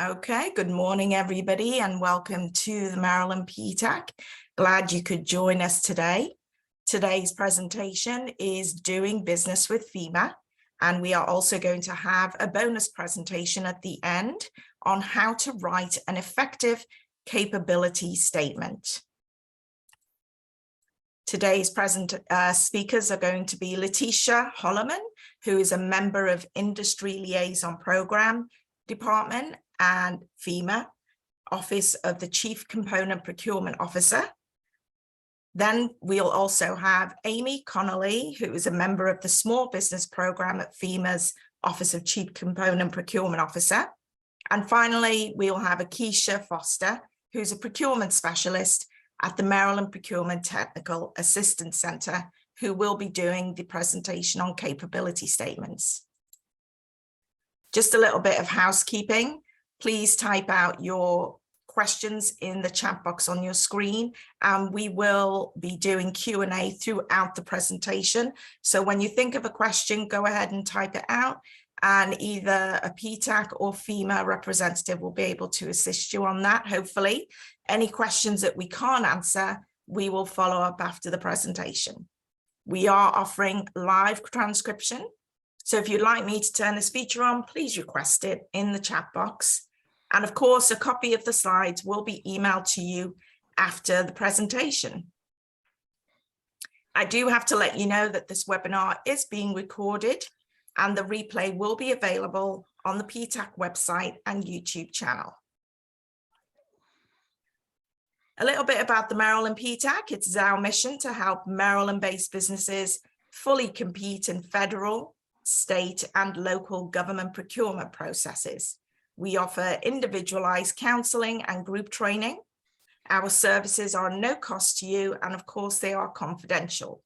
Okay, good morning, everybody, and welcome to the Maryland Ptac. Glad you could join us today. Today's presentation is Doing Business with Fema, and we are also going to have a bonus presentation at the end on how to write an effective capability statement. Today's speakers are going to be Letitia Holloman, who is a member of Industry Liaison Program Department and Fema, Office of the Chief Component Procurement Officer. Then we'll also have Amy Connolly, who is a member of the Small Business Program at Fema's Office of Chief Component Procurement Officer. And finally, we'll have Akisha Foster, who's a procurement specialist at the Maryland Procurement Technical Assistance Center, who will be doing the presentation on capability statements. Just a little bit of housekeeping. Please type out your questions in the chat box on your screen, and we will be doing Q&A throughout the presentation. So when you think of a question, go ahead and type it out, and either a Ptac or Fema representative will be able to assist you on that, hopefully. Any questions that we can't answer, we will follow up after the presentation. We are offering live transcription. So if you'd like me to turn this feature on, please request it in the chat box. And of course, a copy of the slides will be emailed to you after the presentation. I do have to let you know that this webinar is being recorded and the replay will be available on the Ptac website and YouTube channel. A little bit about the Maryland Ptac. It's our mission to help Maryland-based businesses fully compete in federal, state, and local government procurement processes. We offer individualized counseling and group training. Our services are no cost to you, and of course, they are confidential.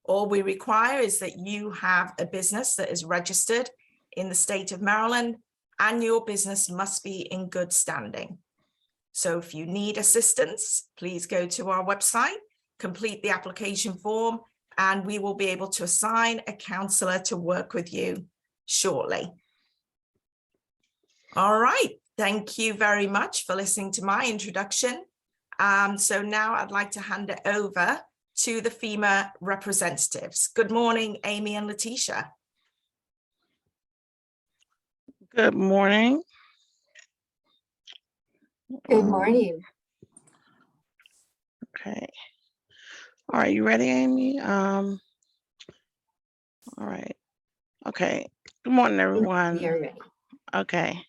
All we require is that you have a business that is registered in the state of Maryland, and your business must be in good standing. So if you need assistance, please go to our website, complete the application form, and we will be able to assign a counselor to work with you shortly. All right, thank you very much for listening to my introduction. So now I'd like to hand it over to the Fema representatives. Good morning, Amy and Letitia. Good morning. Good morning. Okay. All right, you ready, Amy? All right. Okay. Good morning, everyone. We are ready. Okay.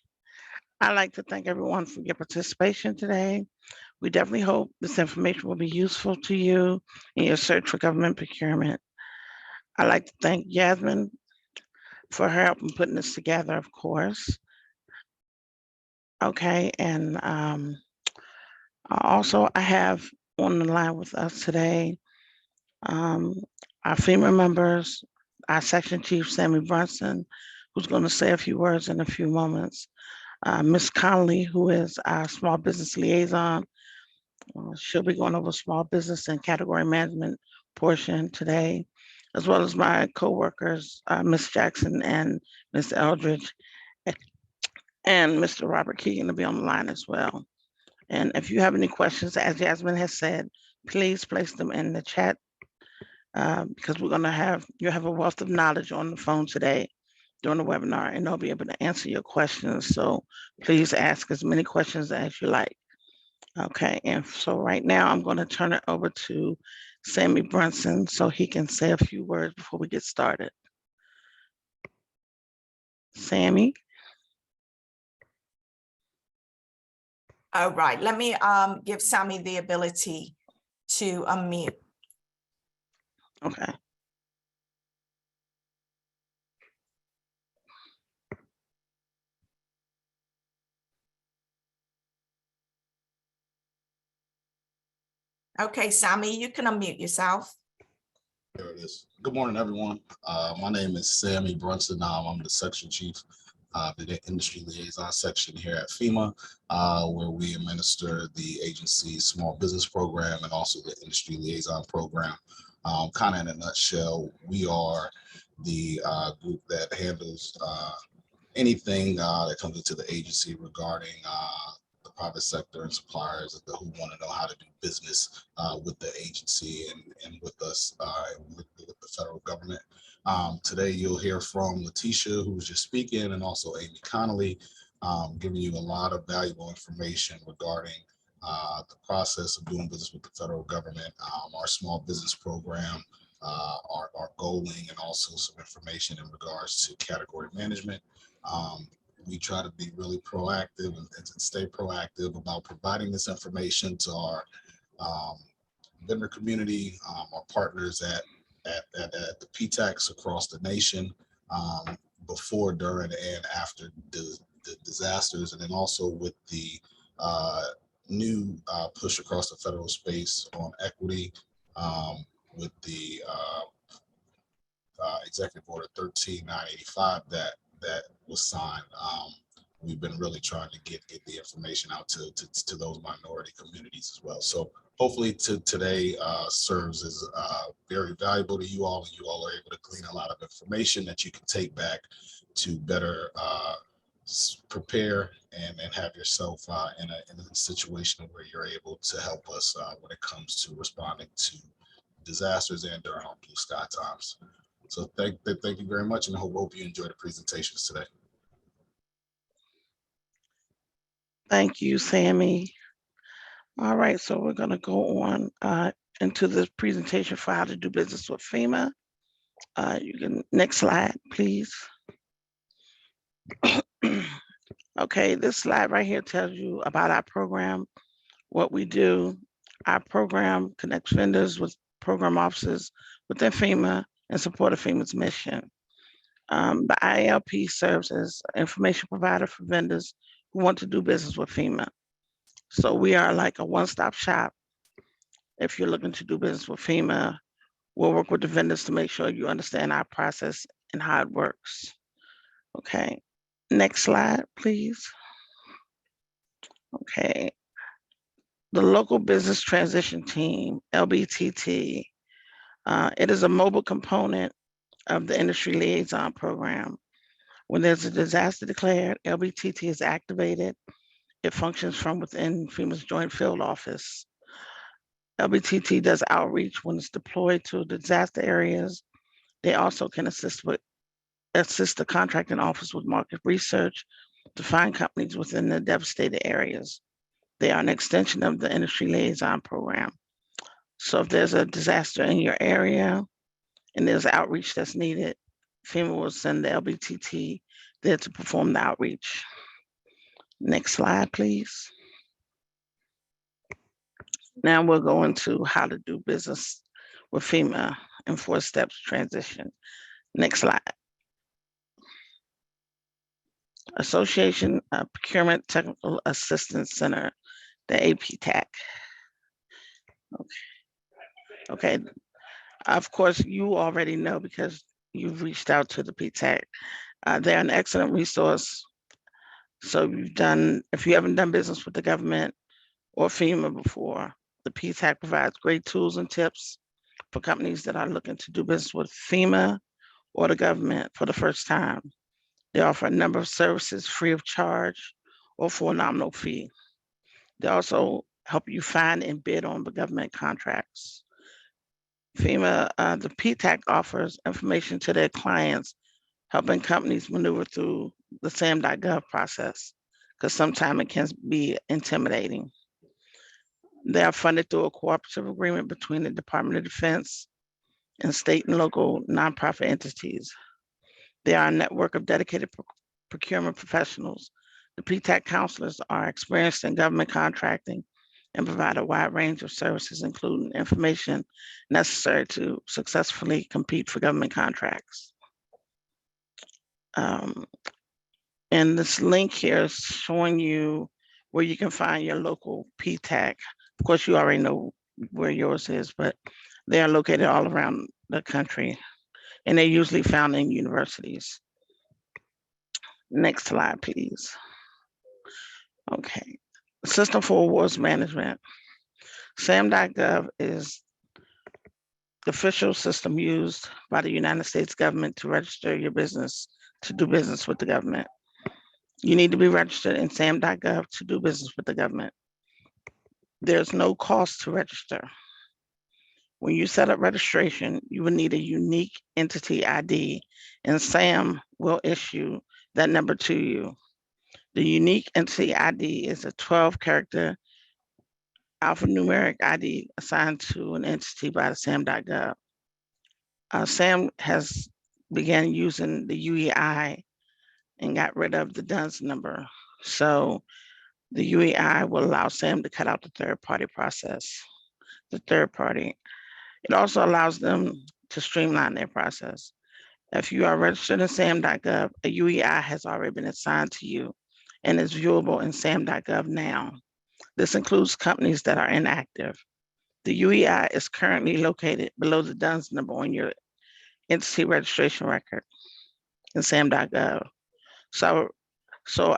I'd like to thank everyone for your participation today. We definitely hope this information will be useful to you in your search for government procurement. I'd like to thank Yasmin for her help in putting this together, of course. Okay, and also I have on the line with us today our FEMA members, our section chief, Sammy Brunson, who's going to say a few words in a few moments. Ms. Connolly, who is our small business liaison. She'll be going over small business and category management portion today, as well as my co-workers, Ms. Jackson and Ms. Eldridge, and Mr. Robert Keegan to be on the line as well. And if you have any questions, as Yasmin has said, please place them in the chat because we're going to have, you have a wealth of knowledge on the phone today during the webinar, and they'll be able to answer your questions. So please ask as many questions as you like. Okay, and so right now I'm going to turn it over to Sammy Brunson so he can say a few words before we get started. Sammy. All right, let me give Sammy the ability to unmute. Okay. Okay, Sammy, you can unmute yourself. There it is. Good morning, everyone. My name is Sammy Brunson. I'm the section chief of the industry liaison section here at FEMA, where we administer the agency's small business program and also the industry liaison program. Kind of in a nutshell, we are the group that handles anything that comes into the agency regarding the private sector and suppliers who want to know how to do business with the agency and with us with the federal government. Today, you'll hear from Letitia, who was just speaking, and also Amy Connolly, giving you a lot of valuable information regarding the process of doing business with the federal government, our small business program, our goaling, and also some information in regards to category management. We try to be really proactive and stay proactive about providing this information to our vendor community, our partners at the Ptacs across the nation, before, during, and after the disasters, and then also with the new push across the federal space on equity, with the Executive Order 13985 that was signed. We've been really trying to get the information out to those minority communities as well. So hopefully today serves as very valuable to you all, and you all are able to glean a lot of information that you can take back to better prepare and have yourself in a situation where you're able to help us when it comes to responding to disasters and during our blue sky times. So thank you very much, and I hope you enjoy the presentations today. Thank you, Sammy. All right, so we're going to go on into the presentation for how to do business with FEMA. You can, next slide, please. Okay, this slide right here tells you about our program, what we do. Our program connects vendors with program officers within FEMA in support of FEMA's mission. The ILP serves as an information provider for vendors who want to do business with FEMA. So we are like a one-stop shop. If you're looking to do business with FEMA, we'll work with the vendors to make sure you understand our process and how it works. Okay, next slide, please. Okay, the local business transition team, Lbtt, it is a mobile component of the industry liaison program. When there's a disaster declared, Lbtt is activated. It functions from within FEMA's Joint Field Office. Lbtt does outreach when it's deployed to disaster areas. They also can assist the contracting office with market research to find companies within the devastated areas. They are an extension of the industry liaison program. So if there's a disaster in your area and there's outreach that's needed, FEMA will send the Lbtt there to perform the outreach. Next slide, please. Now we'll go into how to do business with FEMA in 4 steps transition. Next slide. Association Procurement Technical Assistance Center, the Ptac. Okay. Of course, you already know because you've reached out to the Ptac. They're an excellent resource. So if you haven't done business with the government or FEMA before, the Ptac provides great tools and tips for companies that are looking to do business with FEMA or the government for the first time. They offer a number of services free of charge or for a nominal fee. They also help you find and bid on the government contracts. FEMA, the Ptac offers information to their clients, helping companies maneuver through the SAM.gov process, because sometimes it can be intimidating. They are funded through a cooperative agreement between the Department of Defense and state and local nonprofit entities. They are a network of dedicated procurement professionals. The Ptac counselors are experienced in government contracting and provide a wide range of services, including information necessary to successfully compete for government contracts. And this link here is showing you where you can find your local Ptac. Of course, you already know where yours is, but they are located all around the country, and they're usually found in universities. Next slide, please. Okay, System for Awards Management. SAM.gov is the official system used by the United States government to register your business, to do business with the government. You need to be registered in sam.gov to do business with the government. There's no cost to register. When you set up registration, you will need a unique entity ID, and SAM will issue that number to you. The unique entity ID is a 12-character alphanumeric ID assigned to an entity by the sam.gov. SAM has began using the UEI and got rid of the DUNS number. So the UEI will allow SAM to cut out the third-party process, It also allows them to streamline their process. If you are registered in sam.gov, a UEI has already been assigned to you and is viewable in sam.gov now. This includes companies that are inactive. The UEI is currently located below the DUNS number on your entity registration record in sam.gov. So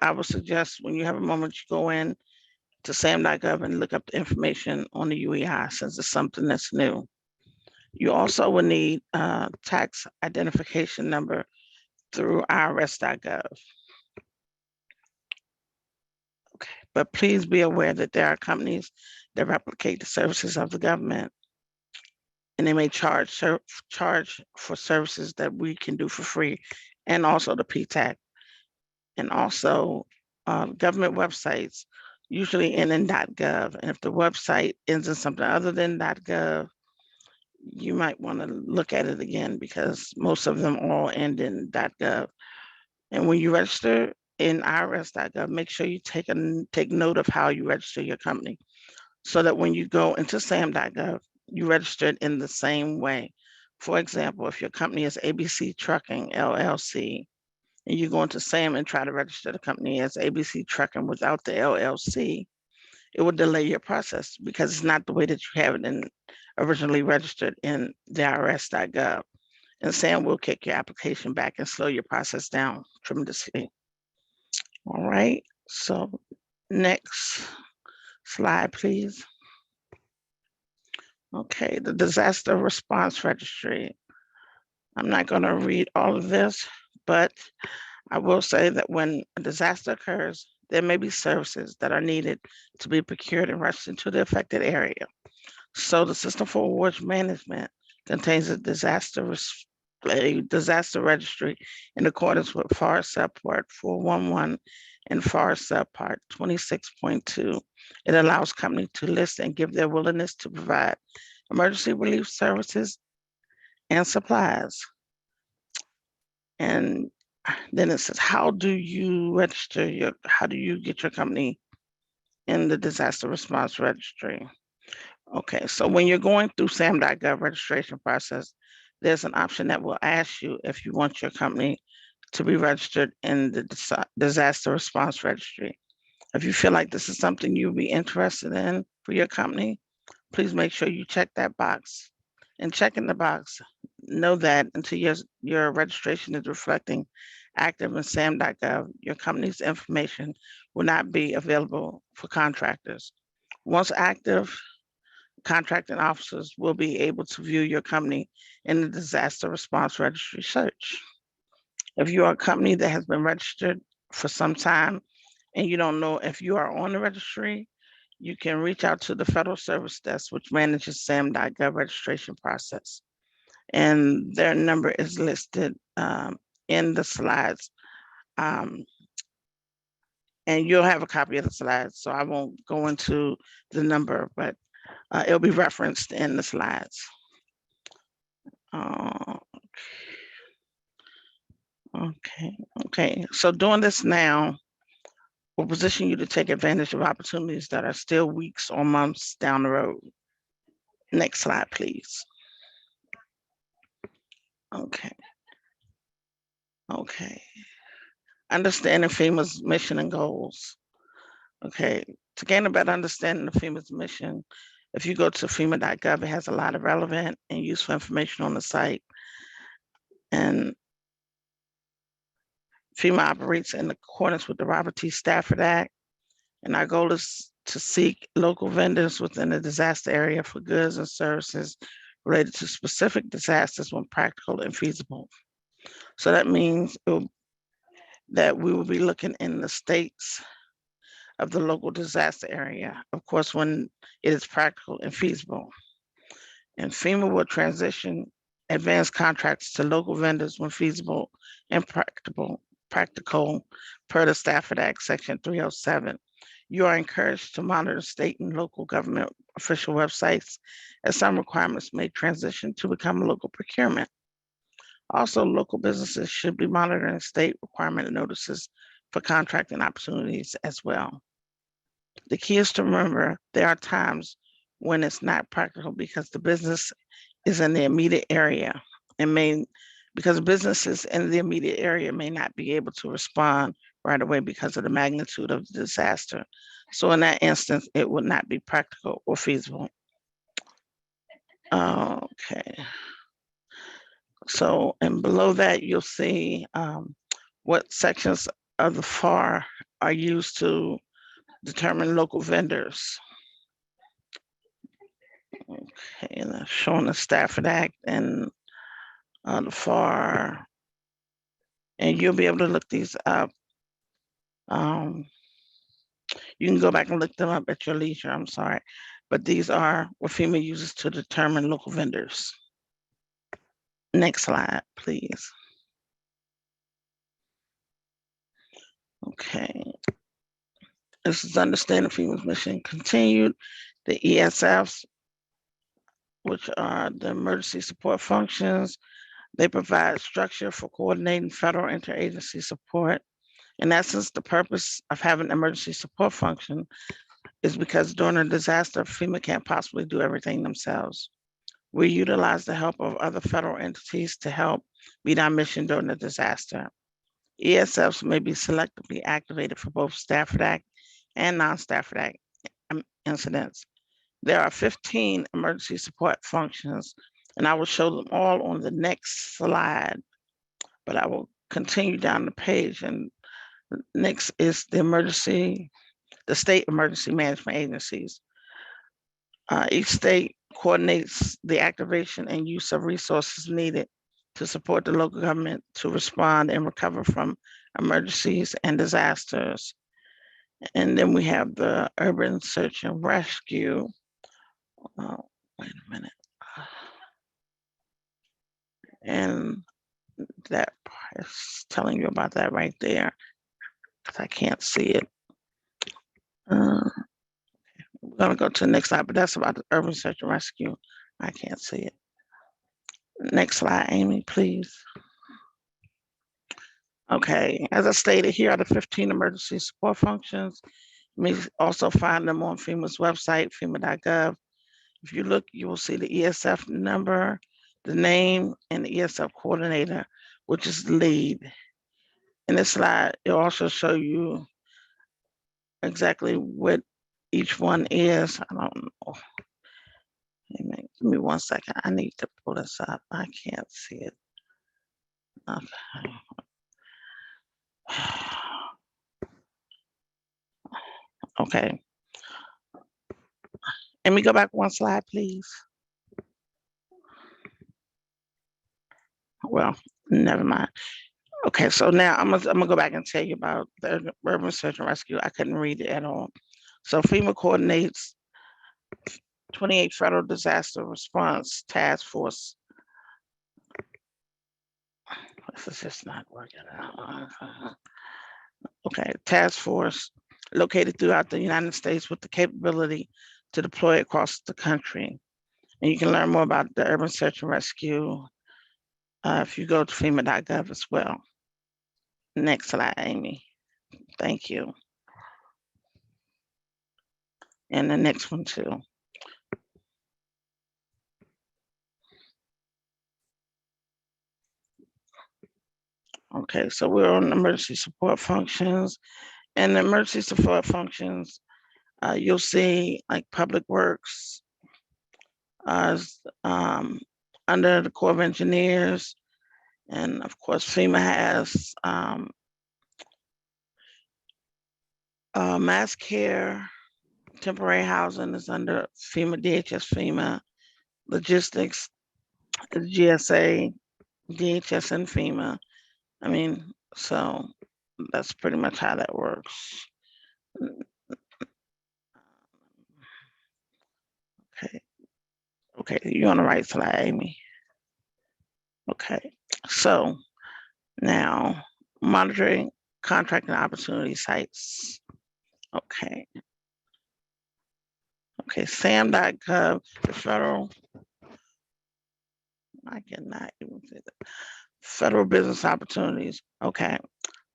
I would suggest when you have a moment, you go in to sam.gov and look up the information on the UEI since it's something that's new. You also will need a tax identification number through irs.gov. Okay, but please be aware that there are companies that replicate the services of the government, and they may charge for services that we can do for free, and also the Ptac, and also government websites usually end in .gov, and if the website ends in something other than .gov, you might want to look at it again because most of them all end in .gov. And when you register in irs.gov, make sure you take note of how you register your company so that when you go into sam.gov, you register it in the same way. For example, if your company is ABC Trucking LLC, and you go into SAM and try to register the company as ABC Trucking without the LLC, it will delay your process because it's not the way that you have it originally registered in the irs.gov. And SAM will kick your application back and slow your process down tremendously. All right, so next slide, please. Okay, the disaster response registry. I'm not going to read all of this, but I will say that when a disaster occurs, there may be services that are needed to be procured and rushed into the affected area. So the System for Awards Management contains a disaster registry in accordance with FAR Subpart 411 and FAR Subpart 26.2. It allows companies to list and give their willingness to provide emergency relief services and supplies. And then it says, how do you get your company in the disaster response registry? Okay, so when you're going through sam.gov registration process, there's an option that will ask you if you want your company to be registered in the disaster response registry. If you feel like this is something you'll be interested in for your company, please make sure you check that box. And checking the box, know that until your registration is reflecting active in sam.gov, your company's information will not be available for contractors. Once active, contracting officers will be able to view your company in the disaster response registry search. If you are a company that has been registered for some time and you don't know if you are on the registry, you can reach out to the Federal Service Desk, which manages sam.gov registration process. And their number is listed in the slides. And you'll have a copy of the slides, so I won't go into the number, but it'll be referenced in the slides. Okay. So doing this now will position you to take advantage of opportunities that are still weeks or months down the road. Next slide, please. Okay. Understanding FEMA's mission and goals. Okay, to gain a better understanding of FEMA's mission, if you go to fema.gov, it has a lot of relevant and useful information on the site. And FEMA operates in accordance with the Robert T. Stafford Act. And our goal is to seek local vendors within the disaster area for goods and services related to specific disasters when practical and feasible. So that means that we will be looking in the states of the local disaster area, of course, when it is practical and feasible. And FEMA will transition advanced contracts to local vendors when feasible and practical per the Stafford Act, Section 307. You are encouraged to monitor state and local government official websites, as some requirements may transition to become local procurement. Also, local businesses should be monitoring state requirement notices for contracting opportunities as well. The key is to remember there are times when it's not practical because the business is in the immediate area and because businesses in the immediate area may not be able to respond right away because of the magnitude of the disaster. So in that instance, it would not be practical or feasible. Okay. So, and below that, you'll see what sections of the FAR are used to determine local vendors. Okay, and that's showing the Stafford Act and the FAR. And you'll be able to look these up. You can go back and look them up at your leisure, I'm sorry. But these are what FEMA uses to determine local vendors. Next slide, please. Okay. This is understanding FEMA's mission continued. The ESFs, which are the emergency support functions, they provide structure for coordinating federal interagency support. In essence, the purpose of having an emergency support function is because during a disaster, FEMA can't possibly do everything themselves. We utilize the help of other federal entities to help meet our mission during the disaster. ESFs may be selectively activated for both Stafford Act and non-Stafford Act incidents. There are 15 emergency support functions, and I will show them all on the next slide, but I will continue down the page. And next is the state emergency management agencies. Each state coordinates the activation and use of resources needed to support the local government to respond and recover from emergencies and disasters. And then we have the urban search and rescue. Wait a minute. And that is telling you about that right there, because I can't see it. We're gonna go to the next slide, but that's about the urban search and rescue. I can't see it. Next slide, Amy, please. Okay, as I stated, here are the 15 emergency support functions. You may also find them on FEMA's website, fema.gov. If you look, you will see the ESF number, the name, and the ESF coordinator, which is the lead. In this slide, it'll also show you exactly what each one is. I don't know. Give me 1 second. I need to pull this up. I can't see it. Okay. Okay. Let me go back 1 slide, please. Well, never mind. Okay, so now I'm gonna go back and tell you about the urban search and rescue. I couldn't read it at all. So FEMA coordinates 28 federal disaster response task force. This is just not working out. Okay, task force located throughout the United States with the capability to deploy across the country. And you can learn more about the urban search and rescue if you go to fema.gov as well. Next slide, Amy. Thank you. And the next one too. Okay, so we're on emergency support functions. And the emergency support functions, you'll see like Public Works, under the Corps of Engineers, and of course FEMA has mass care, temporary housing is under FEMA, DHS FEMA, logistics is GSA, DHS and FEMA. I mean, so that's pretty much how that works. Okay, you're on the right slide, Amy. Okay, so now monitoring contracting opportunity sites. Okay, SAM.gov, the federal, I cannot even say that. Federal business opportunities. Okay,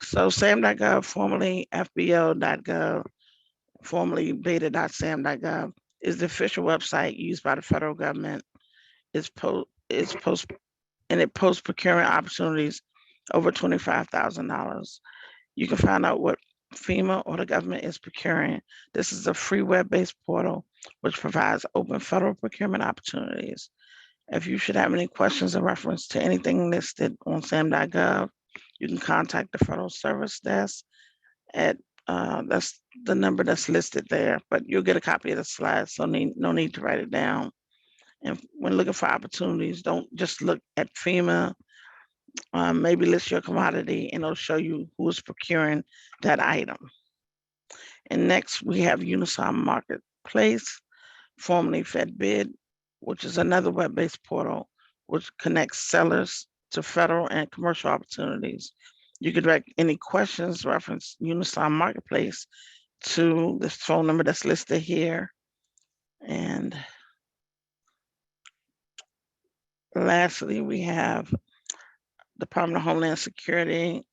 so SAM.gov, formerly FBO.gov, formerly beta.sam.gov, is the official website used by the federal government. It posts procurement opportunities over $25,000. You can find out what FEMA or the government is procuring. This is a free web-based portal which provides open federal procurement opportunities. If you should have any questions in reference to anything listed on SAM.gov, you can contact the Federal Service Desk at that's the number that's listed there, but you'll get a copy of the slides, so no need to write it down. And when looking for opportunities, don't just look at FEMA. Maybe list your commodity and it'll show you who is procuring that item. And next we have Unison Marketplace, formerly FedBid, which is another web-based portal which connects sellers to federal and commercial opportunities. You can direct any questions reference Unison Marketplace to this phone number that's listed here. And lastly, we have Department of Homeland Security,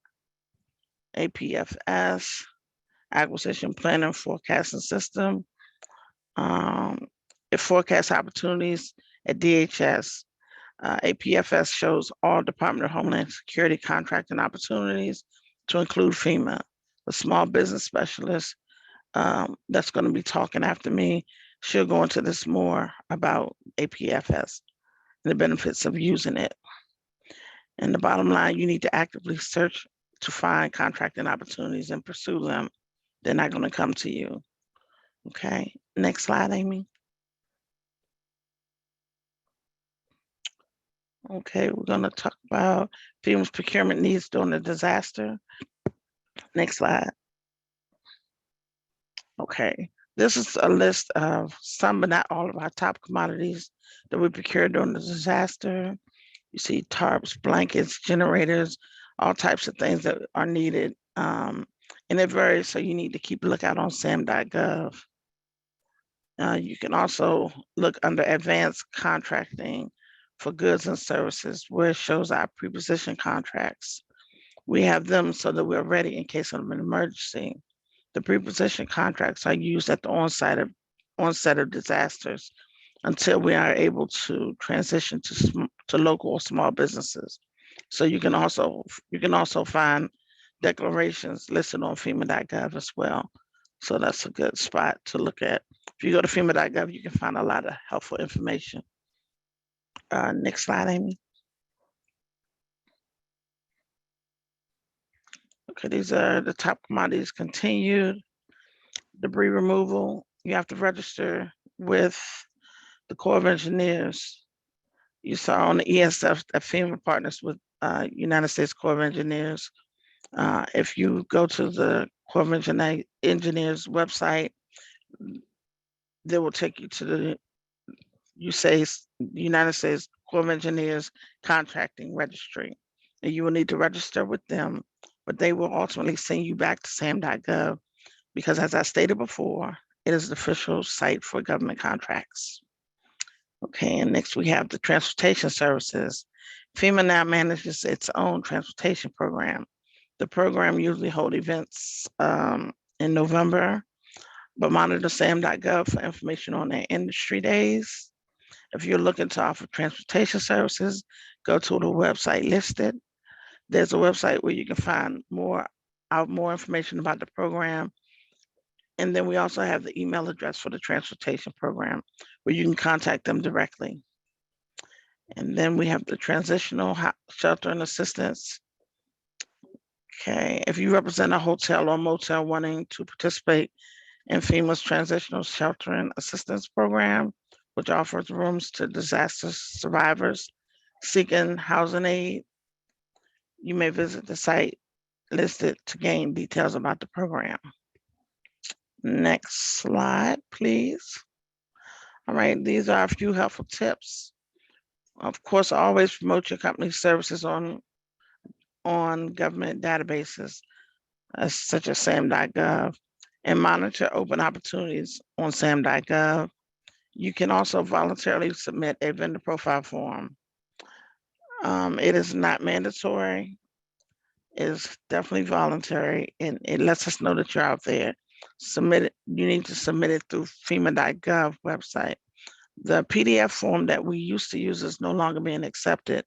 APFS, Acquisition Planning Forecasting System. It forecasts opportunities at DHS. APFS shows all Department of Homeland Security contracting opportunities to include FEMA. The small business specialist that's going to be talking after me, she'll go into this more about APFS and the benefits of using it. And the bottom line, you need to actively search to find contracting opportunities and pursue them. They're not going to come to you. Okay, next slide, Amy. Okay, we're going to talk about FEMA's procurement needs during a disaster. Next slide. Okay, this is a list of some but not all of our top commodities that we procured during the disaster. You see tarps, blankets, generators, all types of things that are needed. And it varies, so you need to keep a lookout on SAM.gov. You can also look under advanced contracting for goods and services, where it shows our preposition contracts. We have them so that we're ready in case of an emergency. The preposition contracts are used at the onset of disasters until we are able to transition to local or small businesses. So you can also find declarations listed on FEMA.gov as well. So that's a good spot to look at. If you go to FEMA.gov, you can find a lot of helpful information. Next slide, Amy. Okay, these are the top commodities. Continued debris removal. You have to register with the Corps of Engineers. You saw on the ESF that FEMA partners with United States Corps of Engineers. If you go to the Corps of Engineers website, they will take you to the United States Corps of Engineers contracting registry. And you will need to register with them, but they will ultimately send you back to SAM.gov because, as I stated before, it is the official site for government contracts. Okay, and next we have the transportation services. FEMA now manages its own transportation program. The program usually holds events in November, but monitor SAM.gov for information on their industry days. If you're looking to offer transportation services, go to the website listed. There's a website where you can find more information about the program. And then we also have the email address for the transportation program where you can contact them directly. And then we have the transitional shelter and assistance. Okay, if you represent a hotel or motel wanting to participate in FEMA's transitional shelter and assistance program, which offers rooms to disaster survivors seeking housing aid, you may visit the site listed to gain details about the program. Next slide, please. All right, these are a few helpful tips. Of course, always promote your company's services on government databases, such as SAM.gov, and monitor open opportunities on SAM.gov. You can also voluntarily submit a vendor profile form. It is not mandatory. It is definitely voluntary, and it lets us know that you're out there. Submit it. You need to submit it through FEMA.gov website. The PDF form that we used to use is no longer being accepted.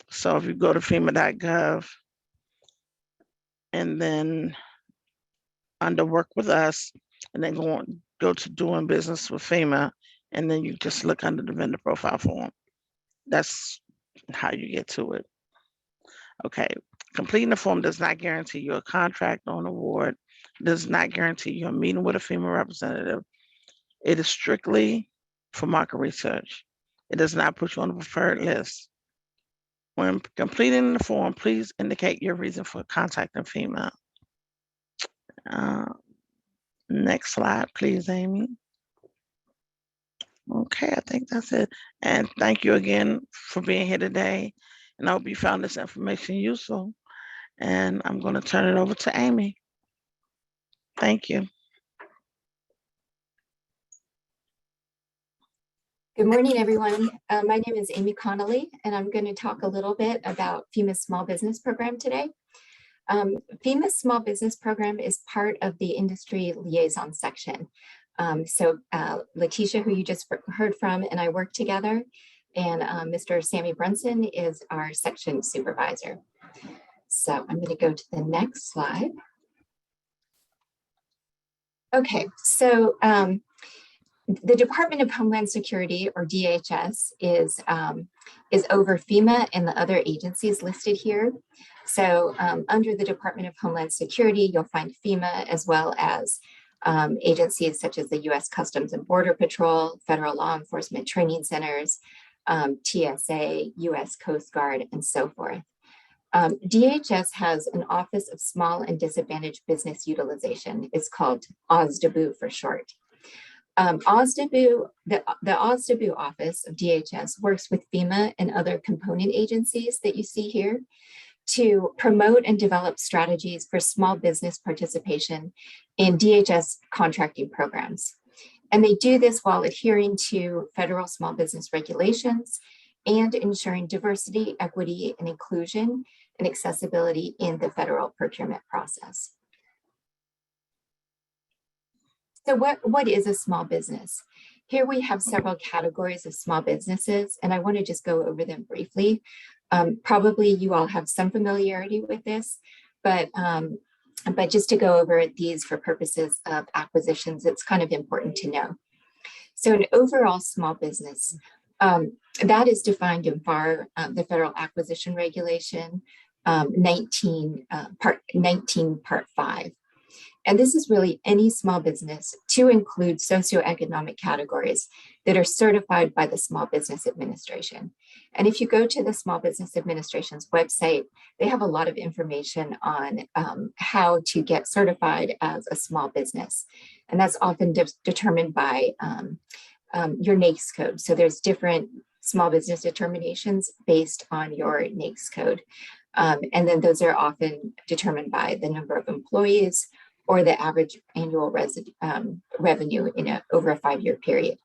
So if you go to FEMA.gov and then under work with us, and then go to doing business with FEMA, and then you just look under the vendor profile form. That's how you get to it. Okay, completing the form does not guarantee you a contract or an award, does not guarantee you a meeting with a FEMA representative. It is strictly for market research. It does not put you on the preferred list. When completing the form, please indicate your reason for contacting FEMA. Next slide, please, Amy. Okay, I think that's it. And thank you again for being here today. And I hope you found this information useful. And I'm going to turn it over to Amy. Thank you. Good morning, everyone. My name is Amy Connolly, and I'm going to talk a little bit about FEMA's Small Business Program today. FEMA's Small Business Program is part of the Industry Liaison section. Letitia, who you just heard from, and I work together, and Mr. Sammy Brunson is our section supervisor. So I'm going to go to the next slide. Okay, so the Department of Homeland Security, or DHS, is over FEMA and the other agencies listed here. So under the Department of Homeland Security, you'll find FEMA, as well as agencies such as the U.S. Customs and Border Patrol, Federal Law Enforcement Training Centers, TSA, U.S. Coast Guard, and so forth. DHS has an Office of Small and Disadvantaged Business Utilization. It's called OSDBU for short. OSDBU, the OSDBU office of DHS works with FEMA and other component agencies that you see here to promote and develop strategies for small business participation in DHS contracting programs. And they do this while adhering to federal small business regulations and ensuring diversity, equity, and inclusion and accessibility in the federal procurement process. So what is a small business? Here we have several categories of small businesses, and I want to just go over them briefly. Probably you all have some familiarity with this, but just to go over these for purposes of acquisitions, it's kind of important to know. So an overall small business, that is defined in FAR, the Federal Acquisition Regulation 19, Part 5. And this is really any small business to include socioeconomic categories that are certified by the Small Business Administration. And if you go to the Small Business Administration's website, they have a lot of information on how to get certified as a small business. And that's often determined by your NAICS code. So there's different small business determinations based on your NAICS code. And then those are often determined by the number of employees or the average annual revenue in over a 5-year period.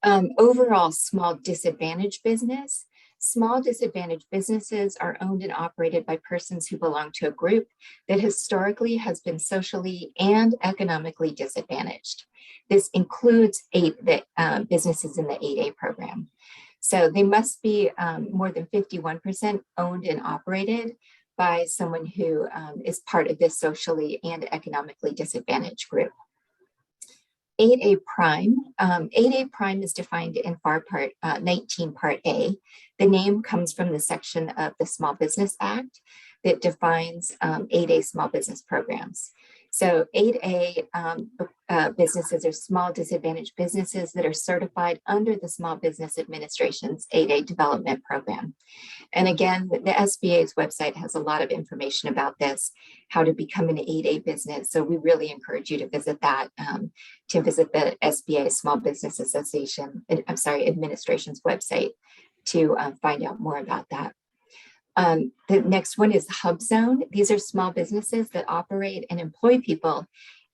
Overall, small disadvantaged business. Small disadvantaged businesses are owned and operated by persons who belong to a group that historically has been socially and economically disadvantaged. This includes businesses in the 8A program. So they must be more than 51% owned and operated by someone who is part of this socially and economically disadvantaged group. 8A prime. 8A prime is defined in FAR Part 19 Part A. The name comes from the section of the Small Business Act that defines 8A small business programs. So 8A businesses are small disadvantaged businesses that are certified under the Small Business Administration's 8A development program. And again, the SBA's website has a lot of information about this, how to become an 8A business. So we really encourage you to visit that, to visit the SBA Small Business Administration's website to find out more about that. The next one is Hubzone. These are small businesses that operate and employ people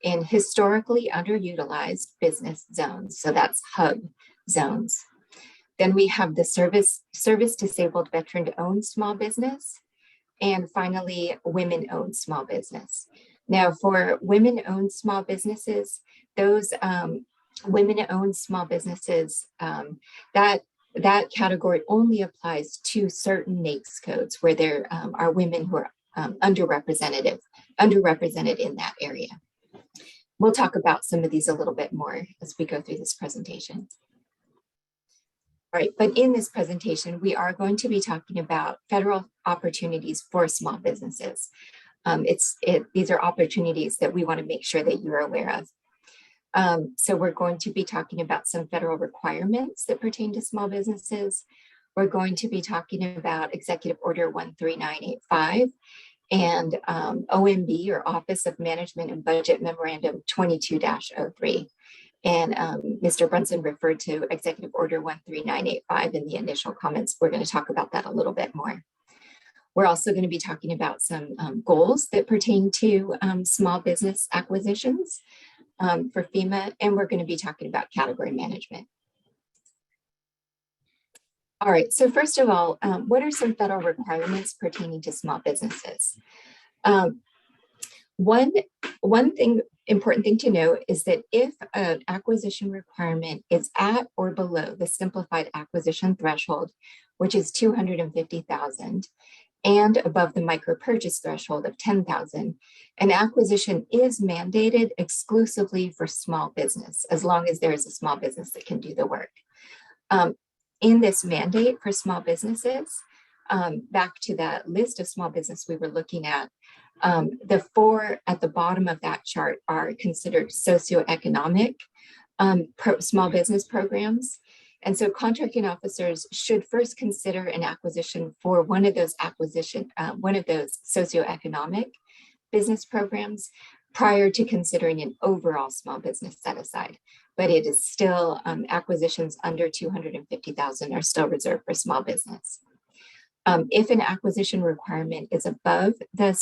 in historically underutilized business zones. So that's hub zones. Then we have the service disabled veteran-owned small business. And finally, women-owned small business. Now for women-owned small businesses, those women-owned small businesses, that category only applies to certain NAICS codes where there are women who are underrepresented in that area. We'll talk about some of these a little bit more as we go through this presentation. All right, but in this presentation, we are going to be talking about federal opportunities for small businesses. These are opportunities that we want to make sure that you're aware of. So we're going to be talking about some federal requirements that pertain to small businesses. We're going to be talking about Executive Order 13985 and OMB, or Office of Management and Budget Memorandum 22-03. And Mr. Brunson referred to Executive Order 13985 in the initial comments. We're going to talk about that a little bit more. We're also going to be talking about some goals that pertain to small business acquisitions for FEMA, and we're going to be talking about category management. All right, so first of all, what are some federal requirements pertaining to small businesses? One important thing to note is that if an acquisition requirement is at or below the simplified acquisition threshold, which is $250,000, and above the micro purchase threshold of $10,000, an acquisition is mandated exclusively for small business, as long as there is a small business that can do the work. In this mandate for small businesses, back to that list of small business we were looking at, the four at the bottom of that chart are considered socioeconomic small business programs. And so contracting officers should first consider an acquisition for one of those socioeconomic business programs prior to considering an overall small business set aside. But it is still, acquisitions under $250,000 are still reserved for small business. If an acquisition requirement is above the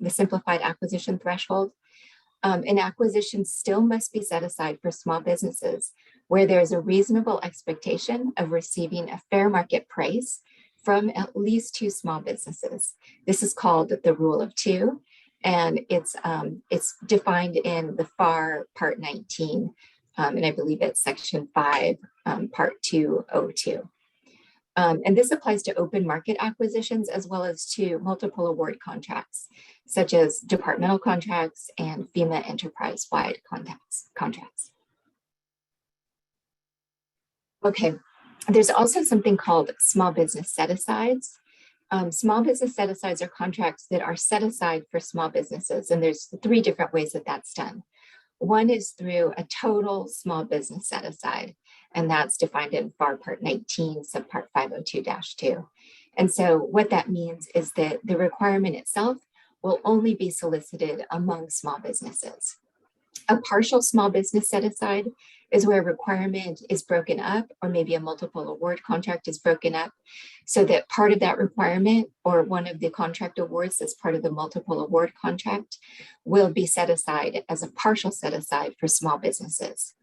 simplified acquisition threshold, an acquisition still must be set aside for small businesses where there's a reasonable expectation of receiving a fair market price from at least two small businesses. This is called the rule of two, and it's defined in the FAR Part 19, and I believe it's Section 5, Part 202. And this applies to open market acquisitions as well as to multiple award contracts, such as departmental contracts and FEMA enterprise-wide contracts. Okay, there's also something called small business set-asides. Small business set-asides are contracts that are set aside for small businesses, and there's three different ways that that's done. One is through a total small business set-aside, and that's defined in FAR Part 19, subpart 502-2. And so what that means is that the requirement itself will only be solicited among small businesses. A partial small business set-aside is where a requirement is broken up, or maybe a multiple award contract is broken up, so that part of that requirement or one of the contract awards that's part of the multiple award contract will be set aside as a partial set-aside for small businesses.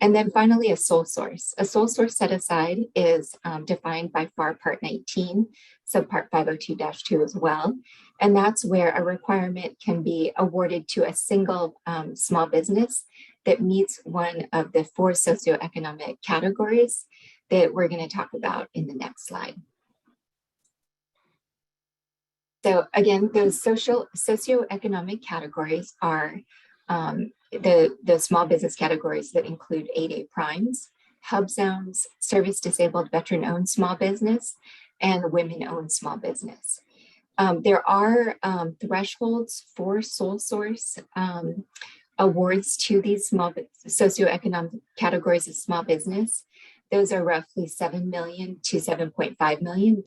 And then finally, a sole source. A sole source set-aside is defined by FAR Part 19, subpart 502-2 as well. And that's where a requirement can be awarded to a single small business that meets one of the four socioeconomic categories that we're going to talk about in the next slide. So again, those socioeconomic categories are the small business categories that include 8A primes, hub zones, service disabled veteran-owned small business, and women-owned small business. There are thresholds for sole source awards to these small socioeconomic categories of small business. Those are roughly 7 million to 7.5 million,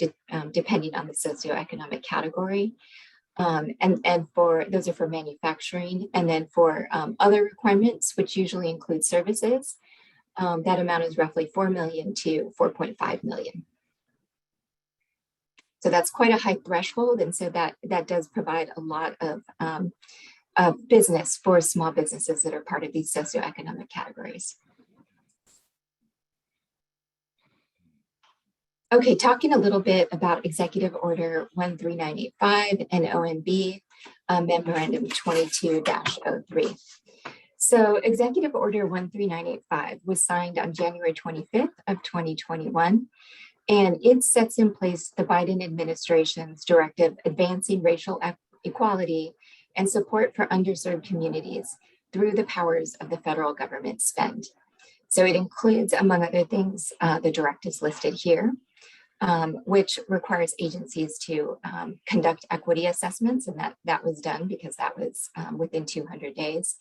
depending on the socioeconomic category. And for those are for manufacturing, and then for other requirements, which usually include services, that amount is roughly 4 million to 4.5 million. So that's quite a high threshold, and so that does provide a lot of business for small businesses that are part of these socioeconomic categories. Okay, talking a little bit about Executive Order 13985 and OMB Memorandum 22-03. So Executive Order 13985 was signed on January 25th of 2021, and it sets in place the Biden administration's directive advancing racial equality and support for underserved communities through the powers of the federal government spend. So it includes, among other things, the directives listed here, which requires agencies to conduct equity assessments, and that was done because that was within 200 days,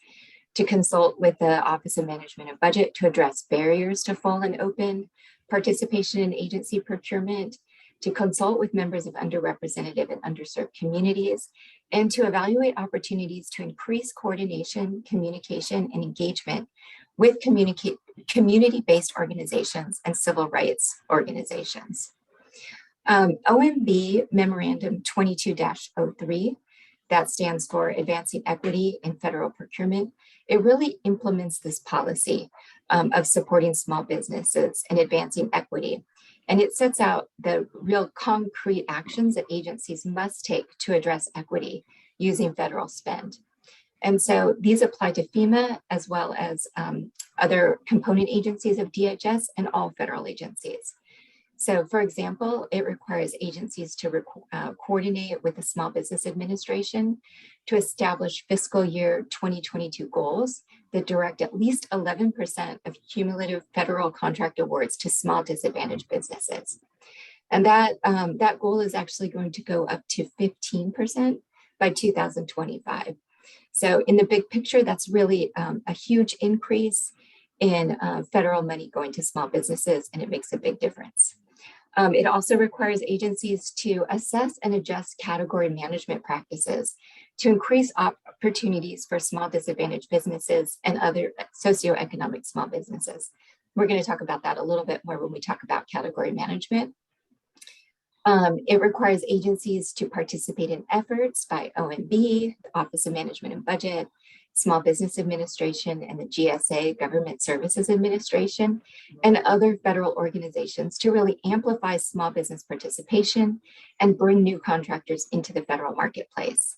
to consult with the Office of Management and Budget to address barriers to full and open participation in agency procurement, to consult with members of underrepresented and underserved communities, and to evaluate opportunities to increase coordination, communication, and engagement with community-based organizations and civil rights organizations. OMB Memorandum 22-03, that stands for Advancing Equity in Federal Procurement. It really implements this policy of supporting small businesses and advancing equity. And it sets out the real concrete actions that agencies must take to address equity using federal spend. And so these apply to FEMA as well as other component agencies of DHS and all federal agencies. So for example, it requires agencies to coordinate with the Small Business Administration to establish fiscal year 2022 goals that direct at least 11% of cumulative federal contract awards to small disadvantaged businesses. And that goal is actually going to go up to 15% by 2025. So in the big picture, that's really a huge increase in federal money going to small businesses, and it makes a big difference. It also requires agencies to assess and adjust category management practices to increase opportunities for small disadvantaged businesses and other socioeconomic small businesses. We're going to talk about that a little bit more when we talk about category management. It requires agencies to participate in efforts by OMB, the Office of Management and Budget, Small Business Administration, and the GSA, Government Services Administration, and other federal organizations to really amplify small business participation and bring new contractors into the federal marketplace.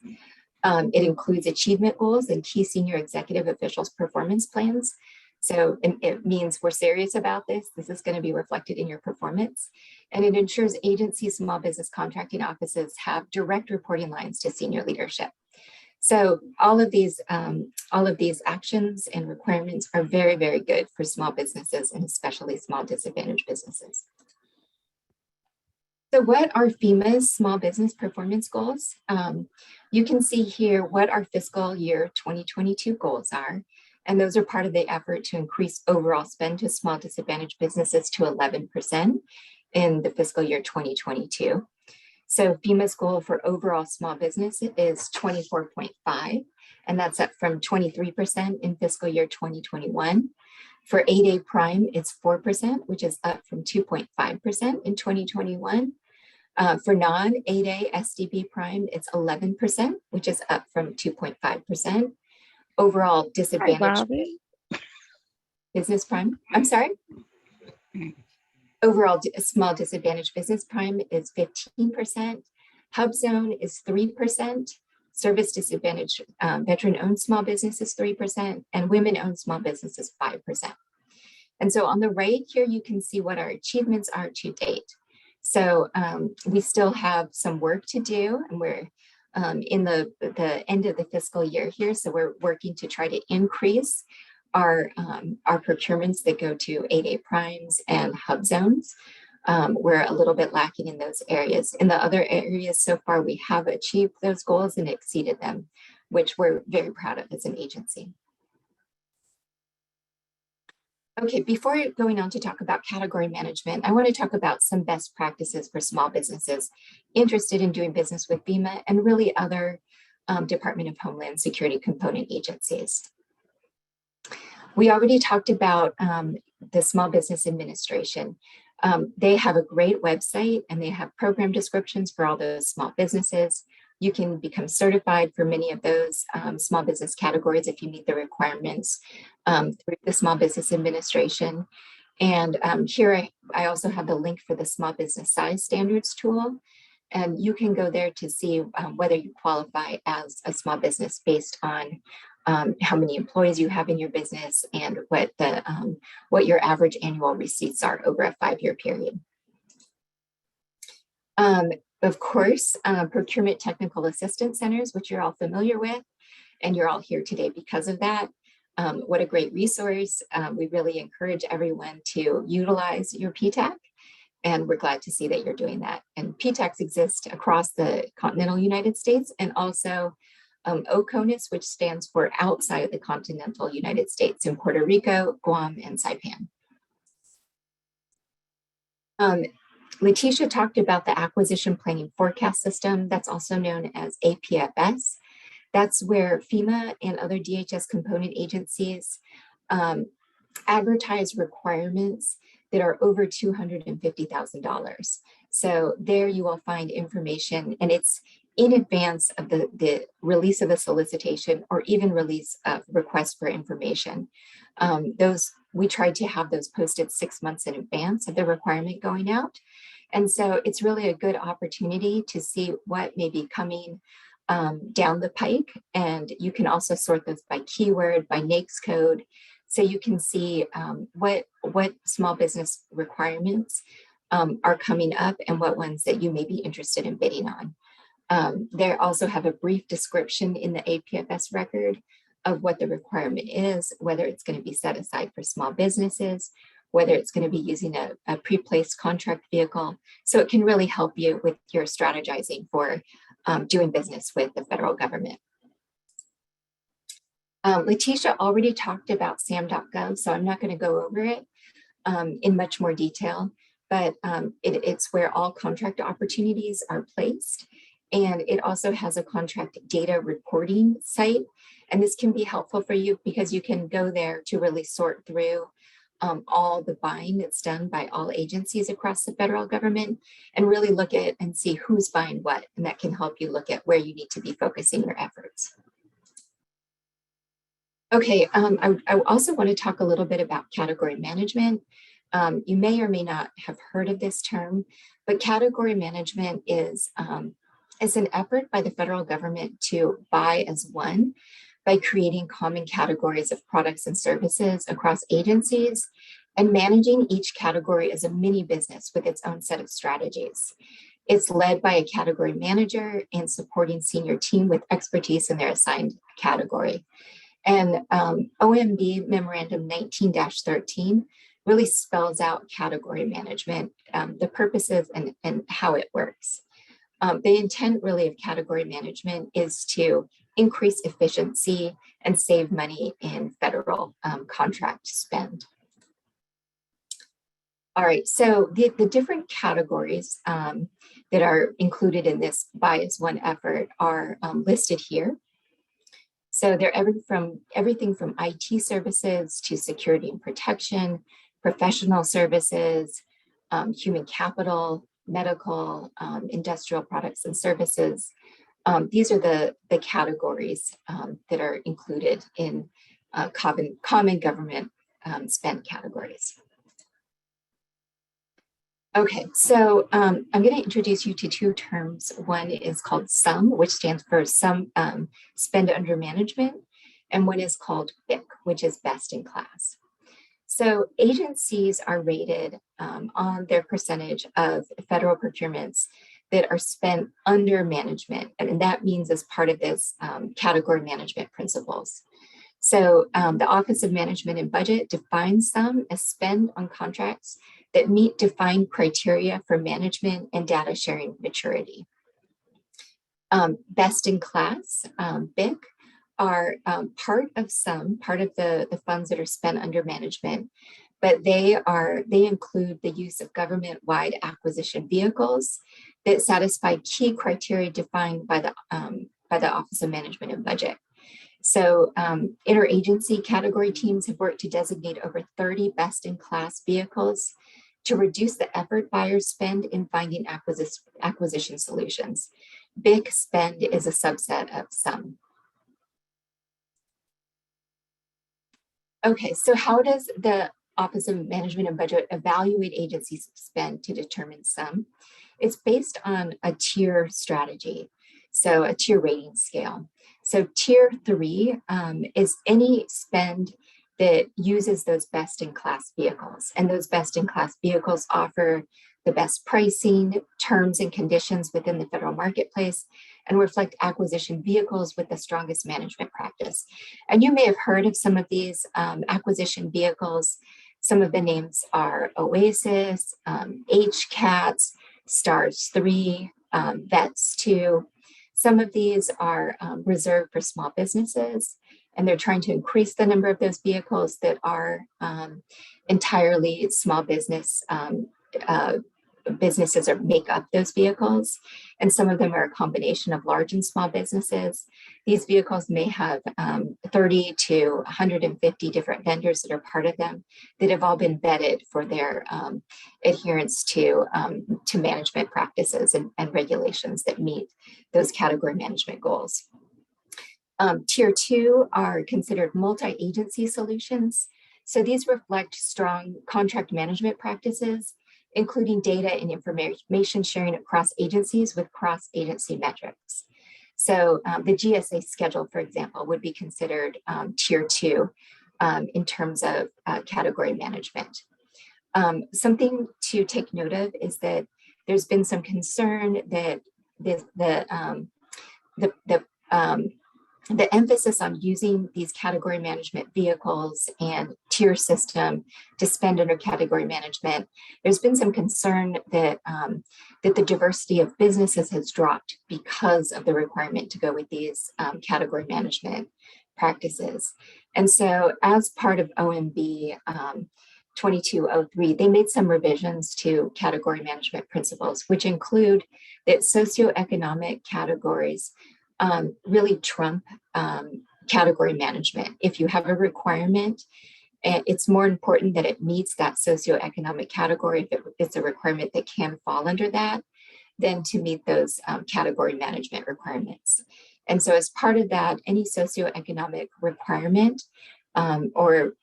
It includes achievement goals and key senior executive officials' performance plans. So it means we're serious about this. This is going to be reflected in your performance. And it ensures agency small business contracting offices have direct reporting lines to senior leadership. So all of these actions and requirements are very, very good for small businesses and especially small disadvantaged businesses. So what are FEMA's small business performance goals? You can see here what our fiscal year 2022 goals are. And those are part of the effort to increase overall spend to small disadvantaged businesses to 11% in the fiscal year 2022. So FEMA's goal for overall small business is 24.5, and that's up from 23% in fiscal year 2021. For 8A prime, it's 4%, which is up from 2.5% in 2021. For non-8A SDB prime, it's 11%, which is up from 2.5%. Overall disadvantaged business prime, I'm sorry. Overall small disadvantaged business prime is 15%. Hubzone is 3%. Service disadvantaged veteran-owned small business is 3%, and women-owned small business is 5%. And so on the right here, you can see what our achievements are to date. So we still have some work to do, and we're in the end of the fiscal year here. So we're working to try to increase our procurements that go to 8A primes and hub zones. We're a little bit lacking in those areas. In the other areas so far, we have achieved those goals and exceeded them, which we're very proud of as an agency. Okay, before going on to talk about category management, I want to talk about some best practices for small businesses interested in doing business with Fema and really other Department of Homeland Security component agencies. We already talked about the Small Business Administration. They have a great website and they have program descriptions for all those small businesses. You can become certified for many of those small business categories if you meet the requirements through the Small Business Administration. And here I also have the link for the Small Business Size Standards tool. And you can go there to see whether you qualify as a small business based on how many employees you have in your business and what your average annual receipts are over a 5-year period. Of course, procurement technical assistance centers, which you're all familiar with, and you're all here today because of that. What a great resource. We really encourage everyone to utilize your Ptac, and we're glad to see that you're doing that. And Ptacs exist across the continental United States and also OCONUS, which stands for outside of the continental United States in Puerto Rico, Guam, and Saipan. Letitia talked about the Acquisition Planning Forecast System, that's also known as APFS. That's where FEMA and other DHS component agencies advertise requirements that are over $250,000. So there you will find information, and it's in advance of the release of a solicitation or even release of requests for information. We tried to have those posted 6 months in advance of the requirement going out. And so it's really a good opportunity to see what may be coming down the pike. And you can also sort those by keyword, by NAICS code. So you can see what small business requirements are coming up and what ones that you may be interested in bidding on. They also have a brief description in the APFS record of what the requirement is, whether it's going to be set aside for small businesses, whether it's going to be using a pre-placed contract vehicle. So it can really help you with your strategizing for doing business with the federal government. Letitia already talked about SAM.gov, so I'm not going to go over it in much more detail, but it's where all contract opportunities are placed. And it also has a contract data reporting site. And this can be helpful for you because you can go there to really sort through all the buying that's done by all agencies across the federal government and really look at and see who's buying what. And that can help you look at where you need to be focusing your efforts. Okay, I also want to talk a little bit about category management. You may or may not have heard of this term, but category management is an effort by the federal government to buy as one by creating common categories of products and services across agencies and managing each category as a mini business with its own set of strategies. It's led by a category manager and supporting senior team with expertise in their assigned category. And OMB Memorandum 19-13 really spells out category management, the purposes and how it works. The intent really of category management is to increase efficiency and save money in federal contract spend. All right, so the different categories that are included in this buy as one effort are listed here. So they're everything from IT services to security and protection, professional services, human capital, medical, industrial products and services. These are the categories that are included in common government spend categories. Okay, so I'm going to introduce you to two terms. One is called SUM, which stands for Sum Spend Under Management, and one is called BIC, which is Best in Class. So agencies are rated on their percentage of federal procurements that are spent under management, and that means as part of this category management principles. So the Office of Management and Budget defines SUM as spend on contracts that meet defined criteria for management and data sharing maturity. Best in class, BIC, are part of the funds that are spent under management, but they include the use of government-wide acquisition vehicles that satisfy key criteria defined by the Office of Management and Budget. So interagency category teams have worked to designate over 30 best-in-class vehicles to reduce the effort buyers spend in finding acquisition solutions. BIC spend is a subset of SUM. Okay, so how does the Office of Management and Budget evaluate agencies' spend to determine SUM? It's based on a tier strategy, so a tier rating scale. So tier 3 is any spend that uses those best-in-class vehicles, and those best-in-class vehicles offer the best pricing, terms and conditions within the federal marketplace, and reflect acquisition vehicles with the strongest management practice. And you may have heard of some of these acquisition vehicles. Some of the names are Oasis, HCATS, STARS 3, VETS 2. Some of these are reserved for small businesses, and they're trying to increase the number of those vehicles that are entirely small business businesses or make up those vehicles. And some of them are a combination of large and small businesses. These vehicles may have 30 to 150 different vendors that are part of them that have all been vetted for their adherence to management practices and regulations that meet those category management goals. Tier 2 are considered multi-agency solutions. So these reflect strong contract management practices, including data and information sharing across agencies with cross-agency metrics. So the GSA schedule, for example, would be considered tier 2 in terms of category management. Something to take note of is that there's been some concern that the emphasis on using these category management vehicles and tier system to spend under category management, there's been some concern that, that the diversity of businesses has dropped because of the requirement to go with these category management practices. And so as part of OMB 2203, they made some revisions to category management principles, which include that socioeconomic categories really trump category management. If you have a requirement, it's more important that it meets that socioeconomic category if it's a requirement that can fall under that than to meet those category management requirements. And so as part of that, any socioeconomic requirement or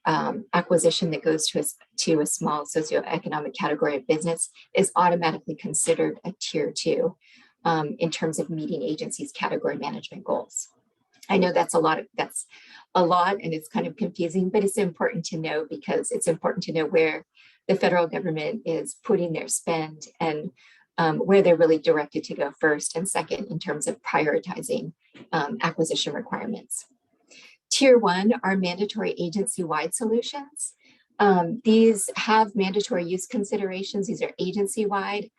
acquisition that goes to a small socioeconomic category of business is automatically considered a tier 2. In terms of meeting agencies' category management goals. I know that's a lot, and it's kind of confusing, but it's important to know because it's important to know where the federal government is putting their spend and where they're really directed to go first and second in terms of prioritizing acquisition requirements. Tier 1 are mandatory agency-wide solutions. These have mandatory use considerations. These are agency-wide.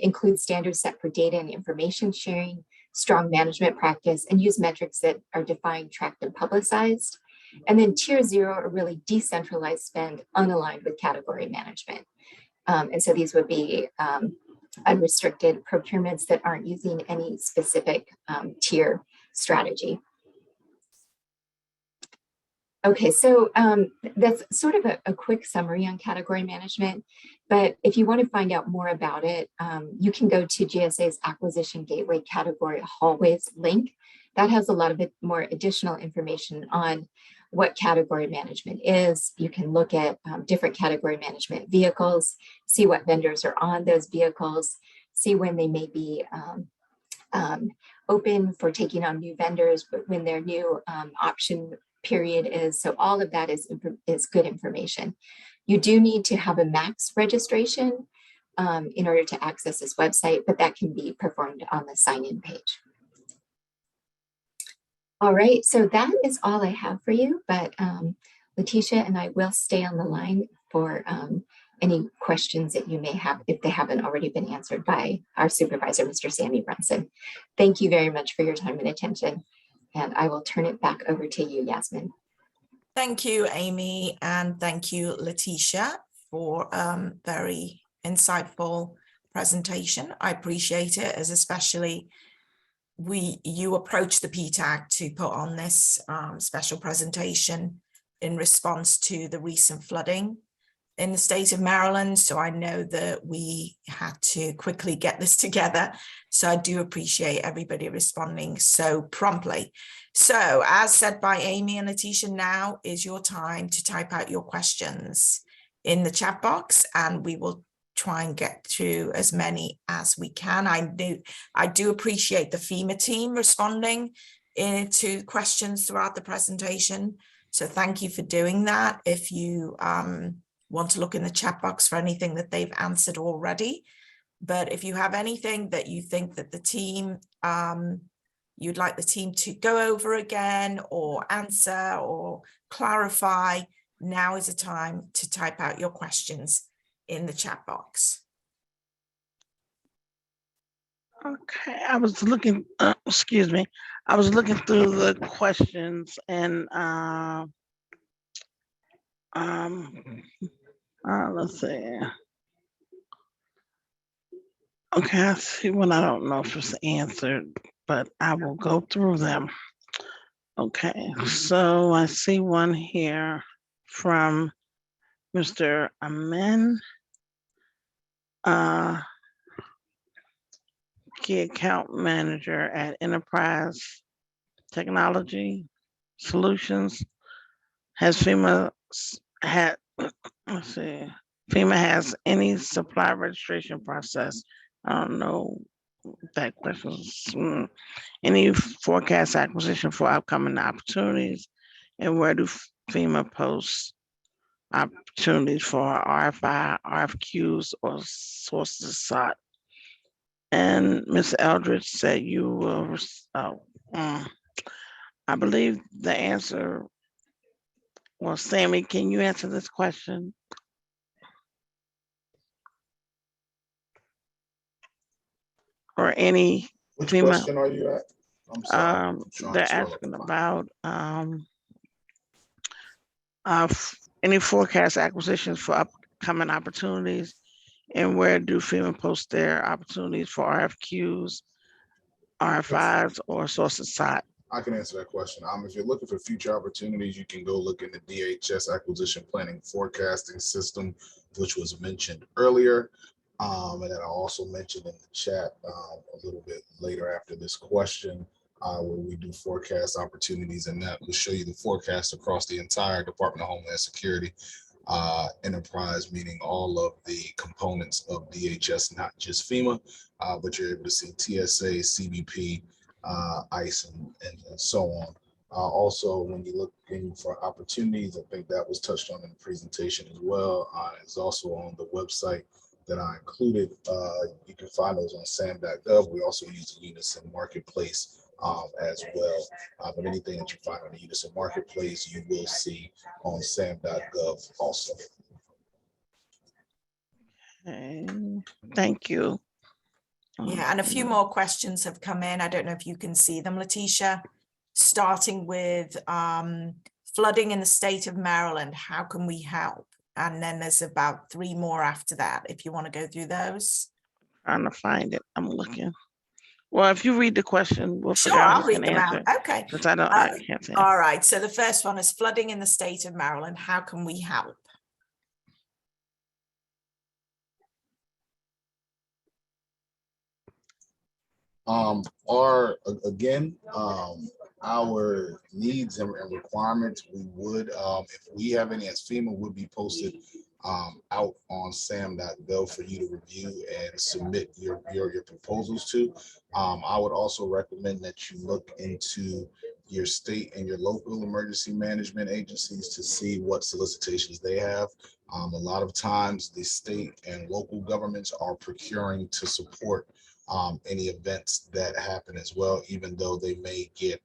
Include standards set for data and information sharing, strong management practice, and use metrics that are defined, tracked, and publicized. And then tier 0 are really decentralized spend unaligned with category management. And so these would be unrestricted procurements that aren't using any specific tier strategy. Okay, so that's sort of a quick summary on category management, but if you want to find out more about it, you can go to GSA's Acquisition Gateway Category Hallways link. That has a lot of more additional information on what category management is. You can look at different category management vehicles, see what vendors are on those vehicles, see when they may be open for taking on new vendors, but when their new option period is. So all of that is good information. You do need to have a max registration in order to access this website, but that can be performed on the sign-in page. All right, so that is all I have for you, but Letitia and I will stay on the line for any questions that you may have if they haven't already been answered by our supervisor, Mr. Sammy Brunson. Thank you very much for your time and attention. And I will turn it back over to you, Yasmin. Thank you, Amy, and thank you, Letitia, for very insightful presentation. I appreciate it, as especially you approached the Ptac to put on this special presentation in response to the recent flooding in the state of Maryland. So I know that we had to quickly get this together. So I do appreciate everybody responding so promptly. So as said by Amy and Letitia, now is your time to type out your questions in the chat box, and we will try and get to as many as we can. I do appreciate the FEMA team responding to questions throughout the presentation. So thank you for doing that. If you want to look in the chat box for anything that they've answered already, but if you have anything that you think that the team, you'd like the team to go over again or answer or clarify, now is the time to type out your questions in the chat box. Okay, I was looking, excuse me, I was looking through the questions and let's see. Okay, I see one I don't know if it's answered, but I will go through them. Okay, so I see one here from Mr. Amen. Key account manager at Enterprise Technology Solutions. Has FEMA had, let's see, FEMA has any supply registration process? I don't know if that question is, any forecast acquisition for upcoming opportunities, and where do FEMA post opportunities for RFI, RFQs, or sources sought? And Ms. Eldridge said you will, I believe the answer, well, Sammy, can you answer this question? Or any Which FEMA, question are you at? I'm sorry. I'm trying they're to scroll asking up. about any forecast acquisitions for upcoming opportunities, and where do FEMA post their opportunities for RFQs, RFIs, or sources sought? I can answer that question. If you're looking for future opportunities, you can go look in the DHS Acquisition Planning Forecasting System, which was mentioned earlier. And then I also mentioned in the chat a little bit later after this question, where we do forecast opportunities, and that will show you the forecast across the entire Department of Homeland Security enterprise, meaning all of the components of DHS, not just FEMA, but you're able to see TSA, CBP, ICE, and so on. Also, when you're looking for opportunities, I think that was touched on in the presentation as well. It's also on the website that I included. You can find those on sam.gov. We also use the Unison Marketplace as well. But anything that you find on the Unison Marketplace, you will see on sam.gov also. Okay, thank you. Yeah, and a few more questions have come in. I don't know if you can see them, Letitia. Starting with flooding in the state of Maryland, how can we help? And then there's about 3 more after that, if you want to go through those. Trying to find it. I'm looking. Well, if you read the question, we'll Sure, figure out I'll who read can them answer. out. Okay. Because I can't say. All right. So the first one is flooding in the state of Maryland. How can we help? Our needs and requirements, we would, if we have any as FEMA, would be posted out on sam.gov for you to review and submit your proposals to. I would also recommend that you look into your state and your local emergency management agencies to see what solicitations they have. A lot of times the state and local governments are procuring to support any events that happen as well, even though they may get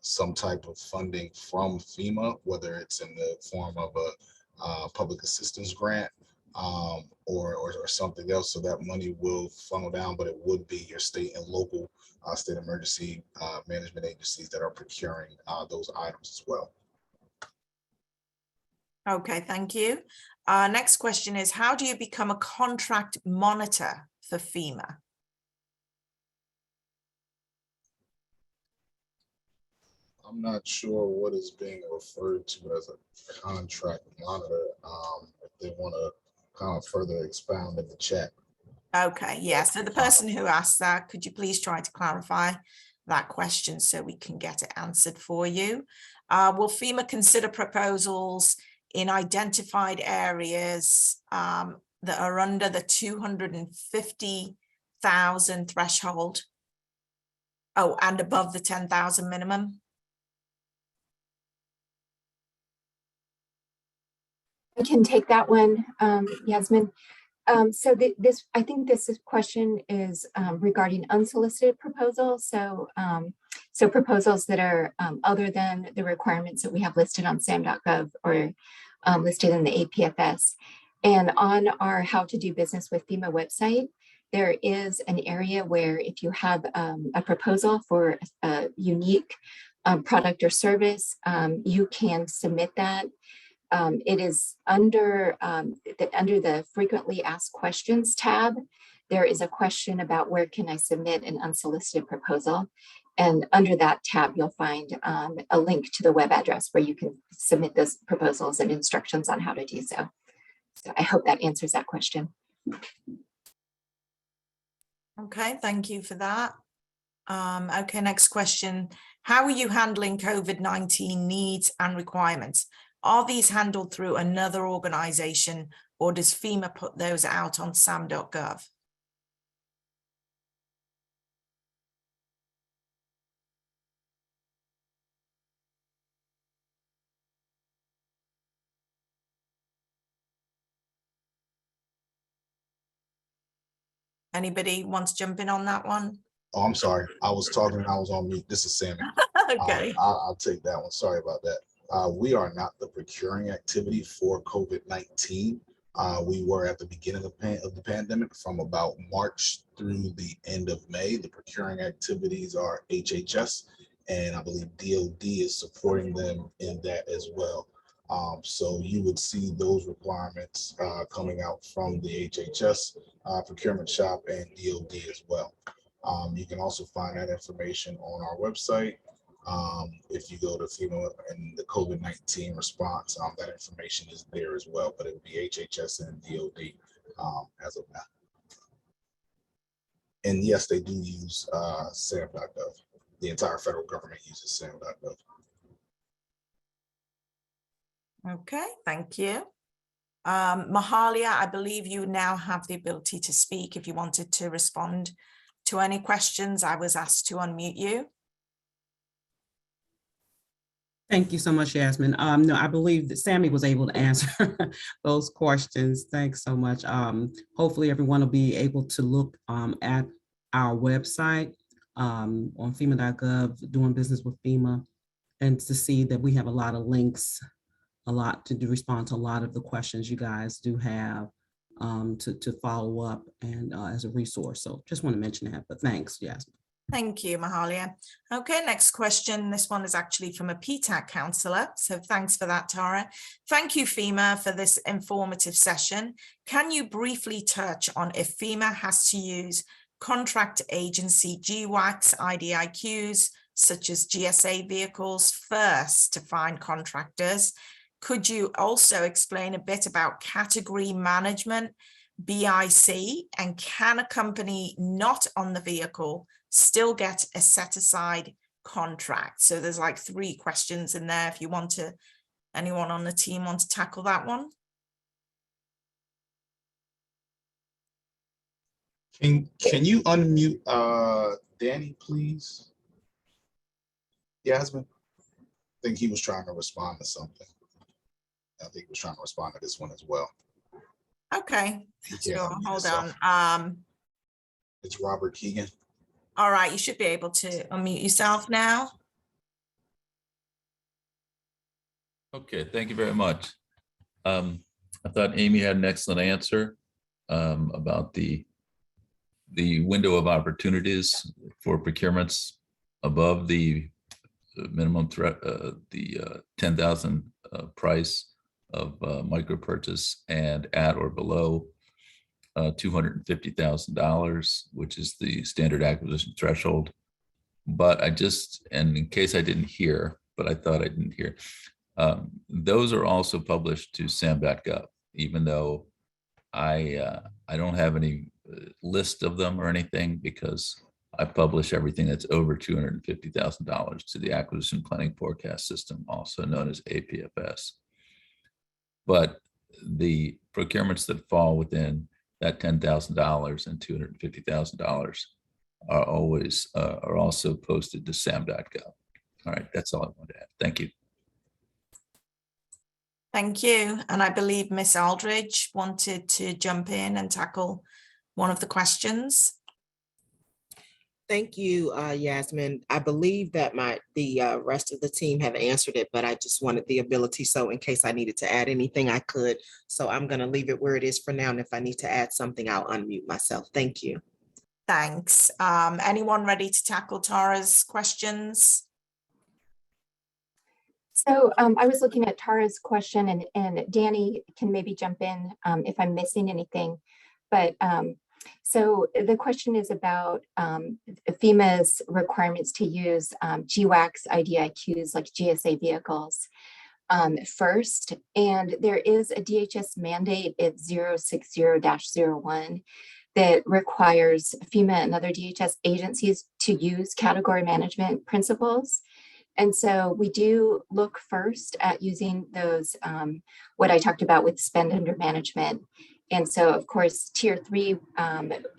some type of funding from FEMA, whether it's in the form of a public assistance grant or something else. So that money will funnel down, but it would be your state and local state emergency management agencies that are procuring those items as well. Okay, thank you. Next question is, how do you become a contract monitor for FEMA? I'm not sure what is being referred to as a contract monitor. If they want to kind of further expound in the chat. Okay, yeah, so the person who asked that, could you please try to clarify that question so we can get it answered for you? Will FEMA consider proposals in identified areas that are under the 250,000 threshold? Oh, and above the 10,000 minimum? I can take that one, Yasmin. So I think this question is regarding unsolicited proposals. So proposals that are other than the requirements that we have listed on SAM.gov or listed in the APFS. And on our How to Do Business with FEMA website, there is an area where if you have a proposal for a unique product or service, you can submit that. It is under the frequently asked questions tab. There is a question about where can I submit an unsolicited proposal. And under that tab, you'll find a link to the web address where you can submit those proposals and instructions on how to do so. So I hope that answers that question. Okay, thank you for that. Okay, next question. How are you handling COVID-19 needs and requirements? Are these handled through another organization, or does FEMA put those out on sam.gov? Anybody wants to jump in on that one? Oh, I'm sorry. I was talking and I was on mute. This is Sammy. Okay. I'll take that one. Sorry about that. We are not the procuring activity for COVID-19. We were at the beginning of the pandemic from about March through the end of May. The procuring activities are HHS, and I believe DOD is supporting them in that as well. So you would see those requirements coming out from the HHS procurement shop and DOD as well. You can also find that information on our website. If you go to FEMA and the COVID-19 response, that information is there as well, but it would be HHS and DOD as of now. And yes, they do use SAM.gov. The entire federal government uses SAM.gov. Okay, thank you. Mahalia, I believe you now have the ability to speak if you wanted to respond to any questions. I was asked to unmute you. Thank you so much, Yasmin. No, I believe that Sammy was able to answer those questions. Thanks so much. Hopefully everyone will be able to look at our website on FEMA.gov, doing business with FEMA, and to see that we have a lot of links, a lot to respond to a lot of the questions you guys do have to follow up and as a resource. So just want to mention that, but thanks, Yasmin. Thank you, Mahalia. Okay, next question. This one is actually from a Ptac counsellor. So thanks for that, Tara. Thank you, FEMA, for this informative session. Can you briefly touch on if FEMA has to use contract agency GWACs, IDIQs, such as GSA vehicles first to find contractors? Could you also explain a bit about category management, BIC, and can a company not on the vehicle still get a set aside contract? So there's like 3 questions in there. If you want to, anyone on the team want to tackle that one? Can you unmute Danny, please? Yasmin, I think he was trying to respond to something. I think he was trying to respond to this one as well. Okay, so hold on. It's Robert Keegan. All right, you should be able to unmute yourself now. Okay, thank you very much. I thought Amy had an excellent answer about the window of opportunities for procurements above the minimum threat, the 10,000 price of micro purchase and at or below $250,000, which is the standard acquisition threshold. But and in case I didn't hear, but I thought I didn't hear, those are also published to SAM.gov, even though I don't have any list of them or anything, because I publish everything that's over $250,000 to the Acquisition Planning Forecast System, also known as APFS. But the procurements that fall within that $10,000 and $250,000 are always are also posted to SAM.gov. All right, that's all I wanted to add. Thank you. Thank you. And I believe Miss Aldridge wanted to jump in and tackle one of the questions. Thank you, Yasmin. I believe that the rest of the team have answered it, but I just wanted the ability, so in case I needed to add anything, I could. So I'm going to leave it where it is for now, and if I need to add something, I'll unmute myself. Thank you. Thanks. Anyone ready to tackle Tara's questions? So I was looking at Tara's question, and Danny can maybe jump in if I'm missing anything. But so the question is about FEMA's requirements to use GWACS IDIQs like GSA vehicles first. And there is a DHS mandate at 060-01 that requires FEMA and other DHS agencies to use category management principles. And so we do look first at using those, what I talked about with spend under management. And so, of course, tier 3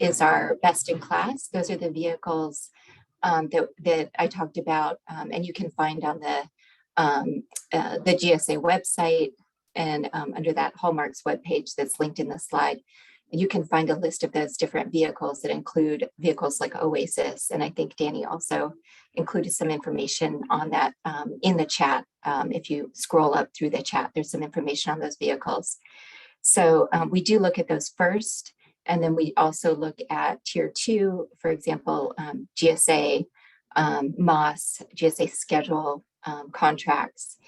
is our best in class. Those are the vehicles that I talked about, and you can find on the GSA website and under that Hallmarks webpage that's linked in the slide. You can find a list of those different vehicles that include vehicles like Oasis. And I think Danny also included some information on that in the chat. If you scroll up through the chat, there's some information on those vehicles. So we do look at those first, and then we also look at tier 2, for example, GSA, MOS, GSA schedule contracts,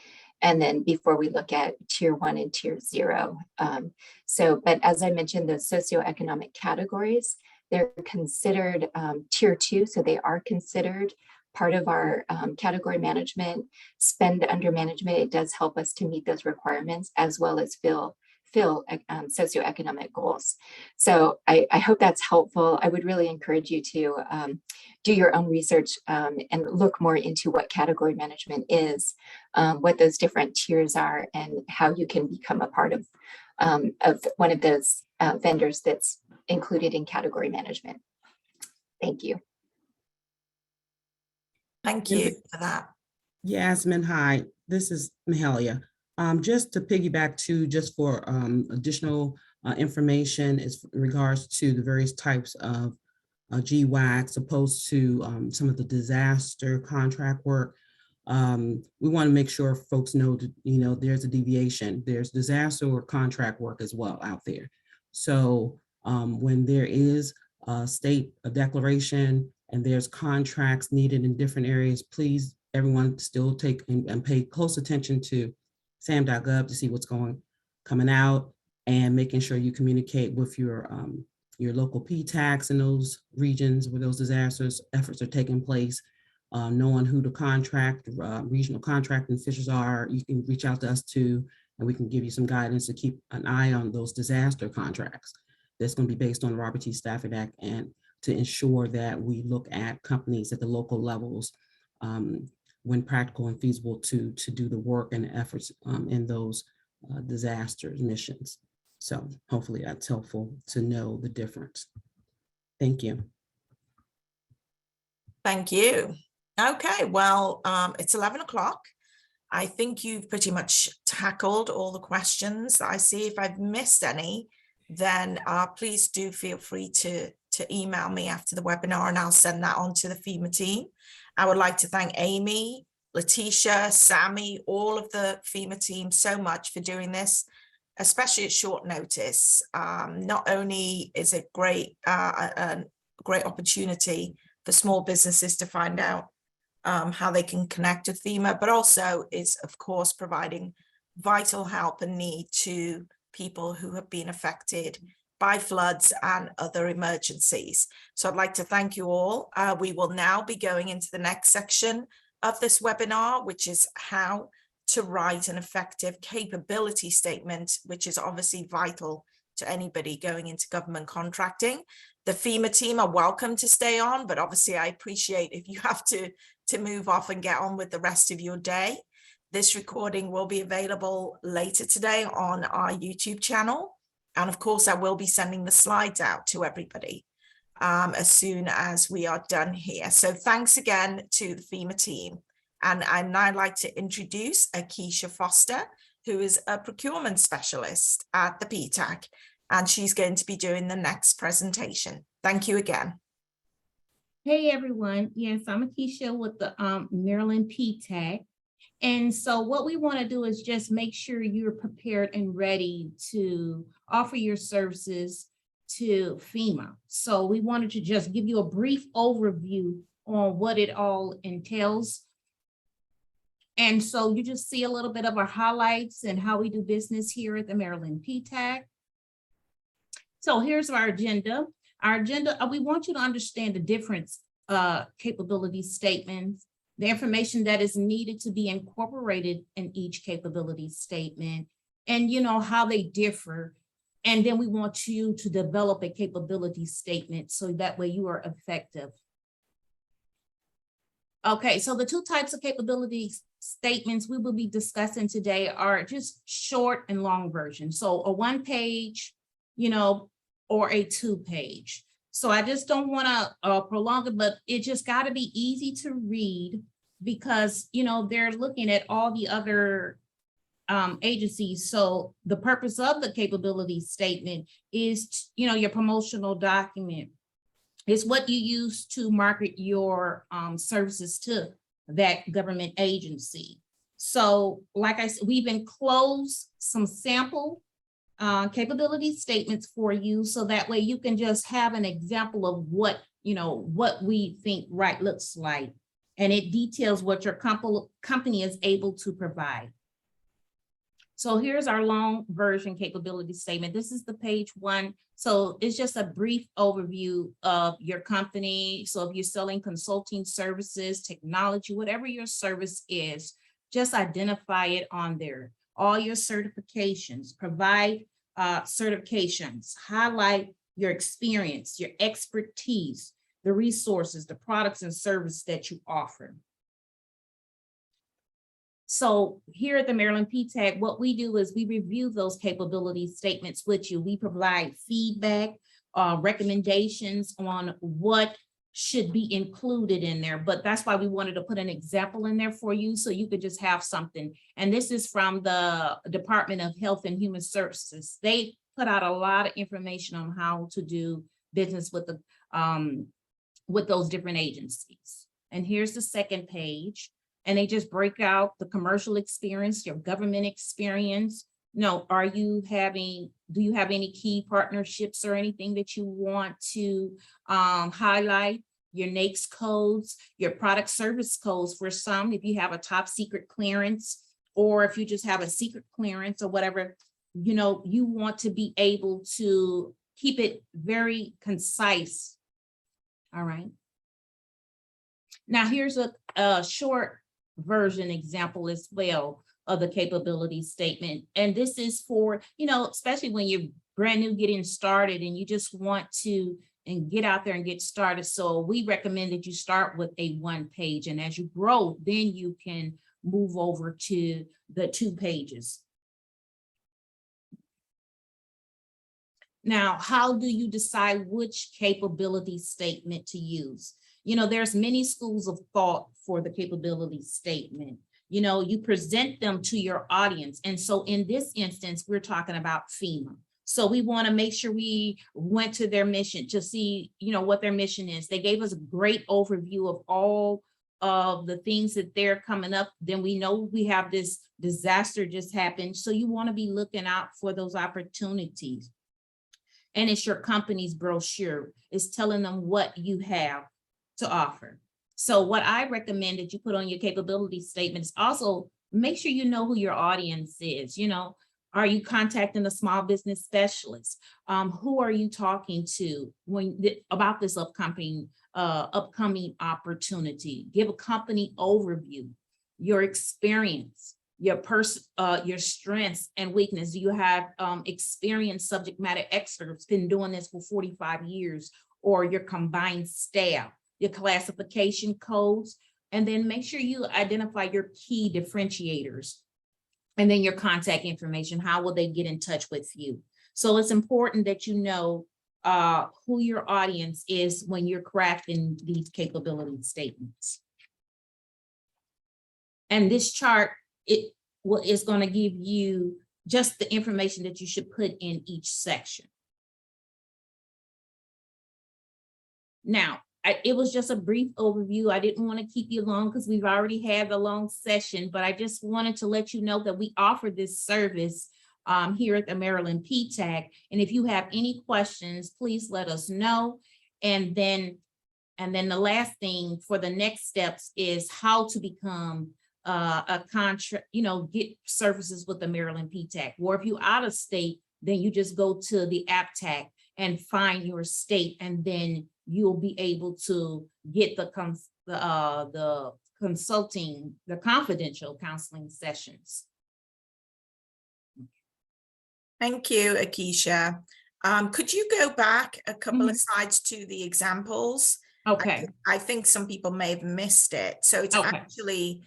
and then before we look at tier 1 and tier 0. But as I mentioned, those socioeconomic categories, they're considered tier 2, so they are considered part of our category management, spend under management. It does help us to meet those requirements as well as fill socioeconomic goals. So I hope that's helpful. I would really encourage you to do your own research and look more into what category management is, what those different tiers are, and how you can become a part of one of those vendors that's included in category management. Thank you. Thank you for that. Yasmin, hi, this is Mahalia. Just to piggyback to, just for additional information as regards to the various types of GWACs opposed to some of the disaster contract work, we want to make sure folks know that, there's a deviation. There's disaster or contract work as well out there. So when there is a state declaration and there's contracts needed in different areas, please, everyone still take and pay close attention to SAM.gov to see what's coming out, and making sure you communicate with your local Ptacs in those regions where those disasters efforts are taking place, knowing who the regional contracting officials are. You can reach out to us too, and we can give you some guidance to keep an eye on those disaster contracts. That's going to be based on the Robert T. Stafford Act, and to ensure that we look at companies at the local levels when practical and feasible to do the work and efforts in those disaster missions. So hopefully that's helpful to know the difference. Thank you. Thank you. Okay, well, it's 11 o'clock. I think you've pretty much tackled all the questions that I see. If I've missed any, then please do feel free to email me after the webinar, and I'll send that on to the FEMA team. I would like to thank Amy, Letitia, Sammy, all of the FEMA team so much for doing this. especially at short notice. Not only is it a great opportunity for small businesses to find out how they can connect with FEMA, but also is, of course, providing vital help and need to people who have been affected by floods and other emergencies. So I'd like to thank you all. We will now be going into the next section of this webinar, which is how to write an effective capability statement, which is obviously vital to anybody going into government contracting. The FEMA team are welcome to stay on, but obviously I appreciate if you have to move off and get on with the rest of your day. This recording will be available later today on our YouTube channel. And of course, I will be sending the slides out to everybody as soon as we are done here. So thanks again to the FEMA team. And I'd now like to introduce Akisha Foster, who is a procurement specialist at the Ptac, and she's going to be doing the next presentation. Thank you again. Hey everyone, yes, I'm Akisha with the Maryland Ptac. And so what we want to do is just make sure you're prepared and ready to offer your services to FEMA. So we wanted to just give you a brief overview on what it all entails. And so you just see a little bit of our highlights and how we do business here at the Maryland Ptac. So here's our agenda. Our agenda, we want you to understand the difference capability statements, the information that is needed to be incorporated in each capability statement, and how they differ. And then we want you to develop a capability statement so that way you are effective. Okay, so the two types of capability statements we will be discussing today are just short and long version. So a 1 page, or a 2 page. So I just don't want to prolong it, but it just got to be easy to read because, they're looking at all the other agencies. So the purpose of the capability statement is, your promotional document. It's what you use to market your services to that government agency. So like I said, we've enclosed some sample capability statements for you, so that way you can just have an example of what we think right looks like, and it details what your company is able to provide. So here's our long version capability statement. This is the page 1. So it's just a brief overview of your company. So if you're selling consulting services, technology, whatever your service is, just identify it on there. All your certifications, provide certifications, highlight your experience, your expertise, the resources, the products and services that you offer. So here at the Maryland Ptac, what we do is we review those capability statements with you. We provide feedback, recommendations on what should be included in there, but that's why we wanted to put an example in there for you so you could just have something. And this is from the Department of Health and Human Services. They put out a lot of information on how to do business with those different agencies. And here's the second page, and they just break out the commercial experience, your government experience. Do you have any key partnerships or anything that you want to highlight? Your NAICS codes, your product service codes for some, if you have a top secret clearance, or if you just have a secret clearance or whatever, you want to be able to keep it very concise. All right. Now here's a short version example as well of the capability statement. And this is for, especially when you're brand new getting started and you just want to get out there and get started. So we recommend that you start with a 1 page, and as you grow, then you can move over to the 2 pages. Now, how do you decide which capability statement to use? There's many schools of thought for the capability statement. You present them to your audience. And so in this instance, we're talking about FEMA. So we want to make sure we went to their mission to see, what their mission is. They gave us a great overview of all of the things that they're coming up, then we know we have this disaster just happened. So you want to be looking out for those opportunities. And it's your company's brochure. It's telling them what you have to offer. So what I recommend that you put on your capability statement is also make sure you know who your audience is. You know, are you contacting a small business specialist? Who are you talking to about this upcoming opportunity? Give a company overview, your experience, your strengths and weakness. Do you have experienced subject matter experts been doing this for 45 years, or your combined staff, your classification codes, and then make sure you identify your key differentiators, and then your contact information. How will they get in touch with you? So it's important that you know who your audience is when you're crafting these capability statements. And this chart, is going to give you just the information that you should put in each section. Now, it was just a brief overview. I didn't want to keep you long because we've already had a long session, but I just wanted to let you know that we offer this service here at the Maryland Ptac. And if you have any questions, please let us know. And then the last thing for the next steps is how to become a contract, get services with the Maryland Ptac. Or if you're out of state, then you just go to the Ptac and find your state, and then you'll be able to get the confidential counseling sessions. Thank you, Akisha. Could you go back a couple of slides to the examples? Okay. I think some people may have missed it. So it's actually,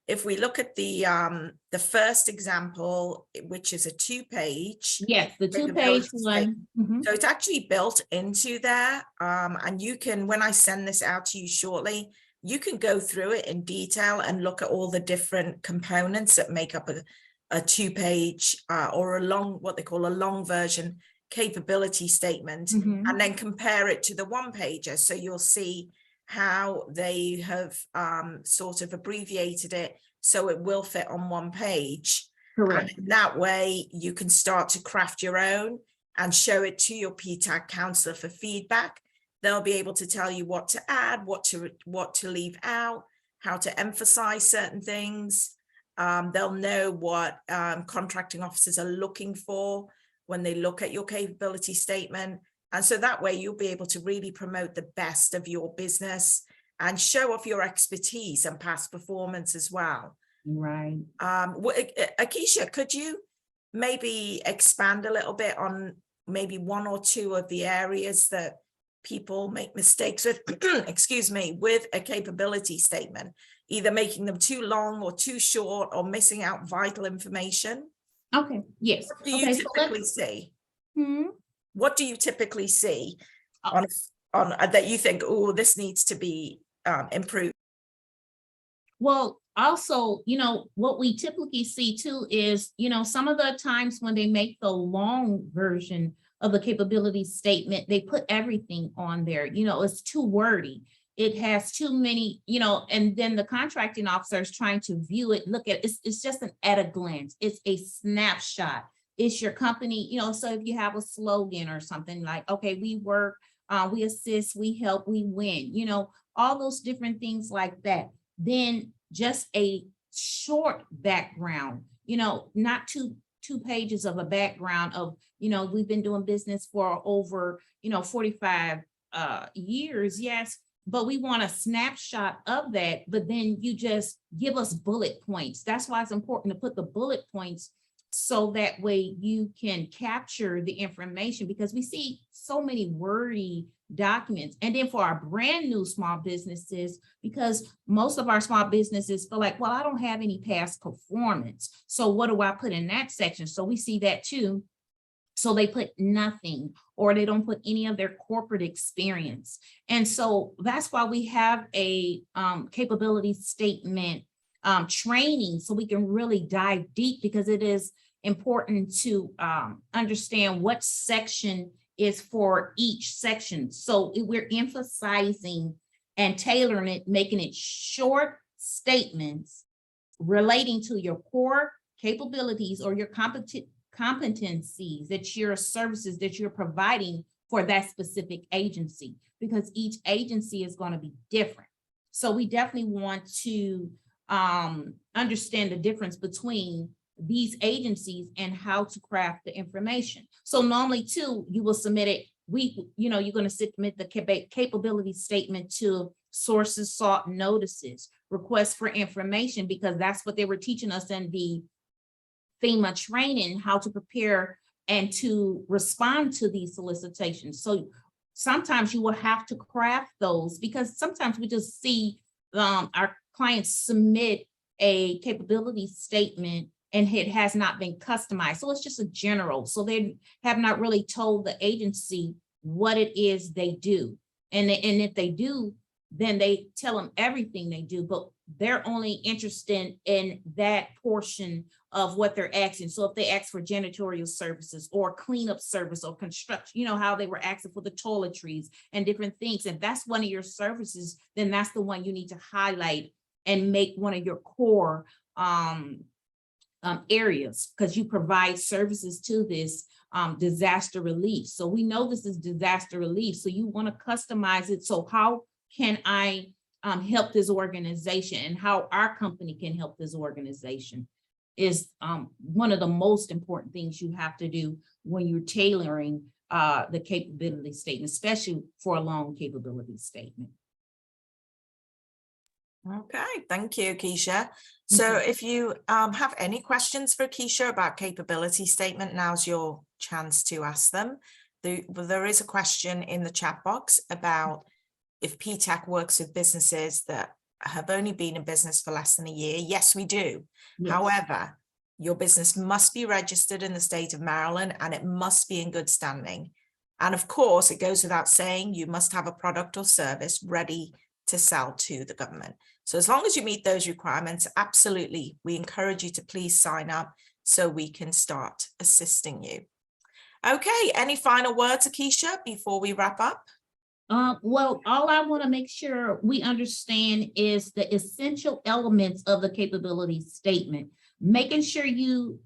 if we look at the first example, which is a 2-page. Yes, the 2-page one. So it's actually built into there. And you can, when I send this out to you shortly, you can go through it in detail and look at all the different components that make up a 2-page or what they call a long version capability statement, and then compare it to the 1-pager. So you'll see how they have sort of abbreviated it so it will fit on 1 page. Correct. And that way you can start to craft your own and show it to your Ptac counselor for feedback. They'll be able to tell you what to add, what to leave out, how to emphasize certain things. They'll know what contracting officers are looking for when they look at your capability statement. And so that way you'll be able to really promote the best of your business and show off your expertise and past performance as well. Right. Akisha, could you maybe expand a little bit on maybe 1 or 2 of the areas that people make mistakes with, excuse me, with a capability statement, either making them too long or too short or missing out vital information? Okay, yes. What do you typically see? What do you typically see on that you think, oh, this needs to be improved? Well, also, what we typically see too is, some of the times when they make the long version of the capability statement, they put everything on there. It's too wordy. It has too many, and then the contracting officer is trying to view it, look at it. It's just an at a glance. It's a snapshot. It's your company, so if you have a slogan or something like, okay, we work, we assist, we help, we win, all those different things like that. Then just a short background, not two pages of a background of, we've been doing business for over, 45 years. Yes. But we want a snapshot of that, but then you just give us bullet points. That's why it's important to put the bullet points so that way you can capture the information, because we see so many wordy documents. And then for our brand new small businesses, because most of our small businesses feel like, well, I don't have any past performance. So what do I put in that section? So we see that too. So they put nothing, or they don't put any of their corporate experience. And so that's why we have a capability statement training, so we can really dive deep, because it is important to understand what section is for each section. So we're emphasizing and tailoring it, making it short statements relating to your core capabilities or your competencies, that your services that you're providing for that specific agency, because each agency is going to be different. So we definitely want to understand the difference between these agencies and how to craft the information. So normally too, you will submit it. You're going to submit the capability statement to sources sought notices, requests for information, because that's what they were teaching us in the FEMA training, how to prepare and to respond to these solicitations. So sometimes you will have to craft those, because sometimes we just see our clients submit a capability statement and it has not been customized. So it's just a general. So they have not really told the agency what it is they do. And if they do, then they tell them everything they do, but they're only interested in that portion of what they're asking. So if they ask for janitorial services or cleanup service or construction, how they were asking for the toiletries and different things, if that's one of your services, then that's the one you need to highlight and make one of your core areas, because you provide services to this disaster relief. So we know this is disaster relief. So you want to customize it. So how can I help this organization, and how our company can help this organization is one of the most important things you have to do when you're tailoring the capability statement, especially for a long capability statement. Okay, thank you, Akisha. So if you have any questions for Akisha about capability statement, now's your chance to ask them. There is a question in the chat box about if Ptac works with businesses that have only been in business for less than a year. Yes, we do. Yes. However, your business must be registered in the state of Maryland and it must be in good standing. And of course, it goes without saying, you must have a product or service ready to sell to the government. So as long as you meet those requirements, absolutely, we encourage you to please sign up so we can start assisting you. Okay, any final words, Akisha, before we wrap up? Well, all I want to make sure we understand is the essential elements of the capability statement, making sure you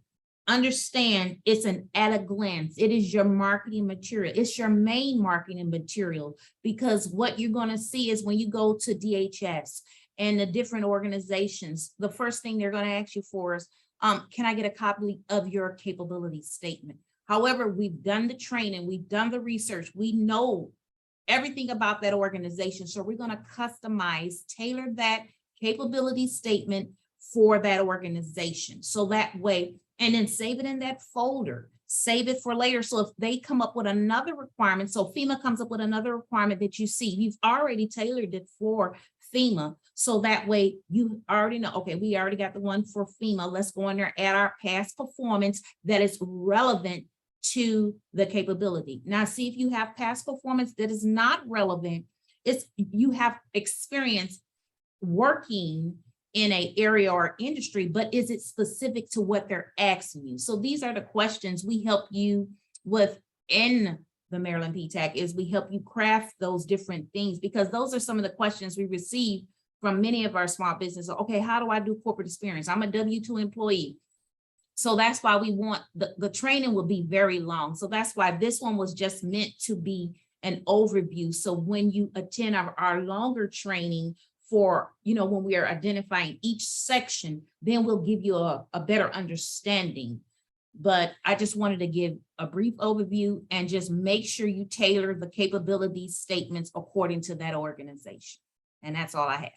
understand it's an at a glance. It is your marketing material. It's your main marketing material, because what you're going to see is when you go to DHS and the different organizations, the first thing they're going to ask you for is, can I get a copy of your capability statement? However, we've done the training, we've done the research, we know everything about that organization. So we're going to customize, tailor that capability statement for that organization. So that way, and then save it in that folder, save it for later. So if they come up with another requirement, so FEMA comes up with another requirement that you see, you've already tailored it for FEMA. So that way you already know, okay, we already got the one for FEMA. Let's go in there, add our past performance that is relevant to the capability. Now, see if you have past performance that is not relevant, it's you have experience working in an area or industry, but is it specific to what they're asking you? So these are the questions we help you with in the Maryland Ptac, is we help you craft those different things, because those are some of the questions we receive from many of our small businesses. Okay, how do I do corporate experience? I'm a W-2 employee. So that's why we want the training will be very long. So that's why this one was just meant to be an overview. So when you attend our longer training for, when we are identifying each section, then we'll give you a better understanding. But I just wanted to give a brief overview and just make sure you tailor the capability statements according to that organization. And that's all I have.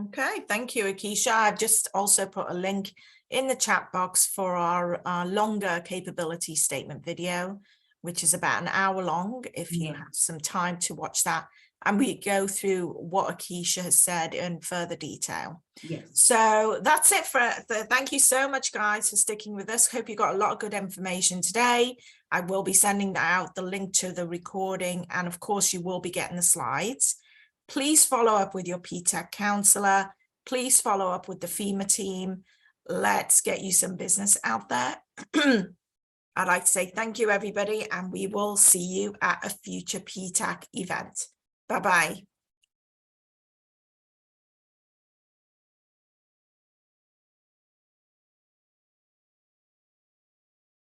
Okay, thank you, Akisha. I've just also put a link in the chat box for our longer capability statement video, which is about an hour long, if you have some time to watch that. And we go through what Akisha has said in further detail. Yes. So that's it thank you so much, guys, for sticking with us. Hope you got a lot of good information today. I will be sending out the link to the recording, and of course you will be getting the slides. Please follow up with your Ptac counselor. Please follow up with the FEMA team. Let's get you some business out there. I'd like to say thank you, everybody, and we will see you at a future Ptac event. Bye-bye.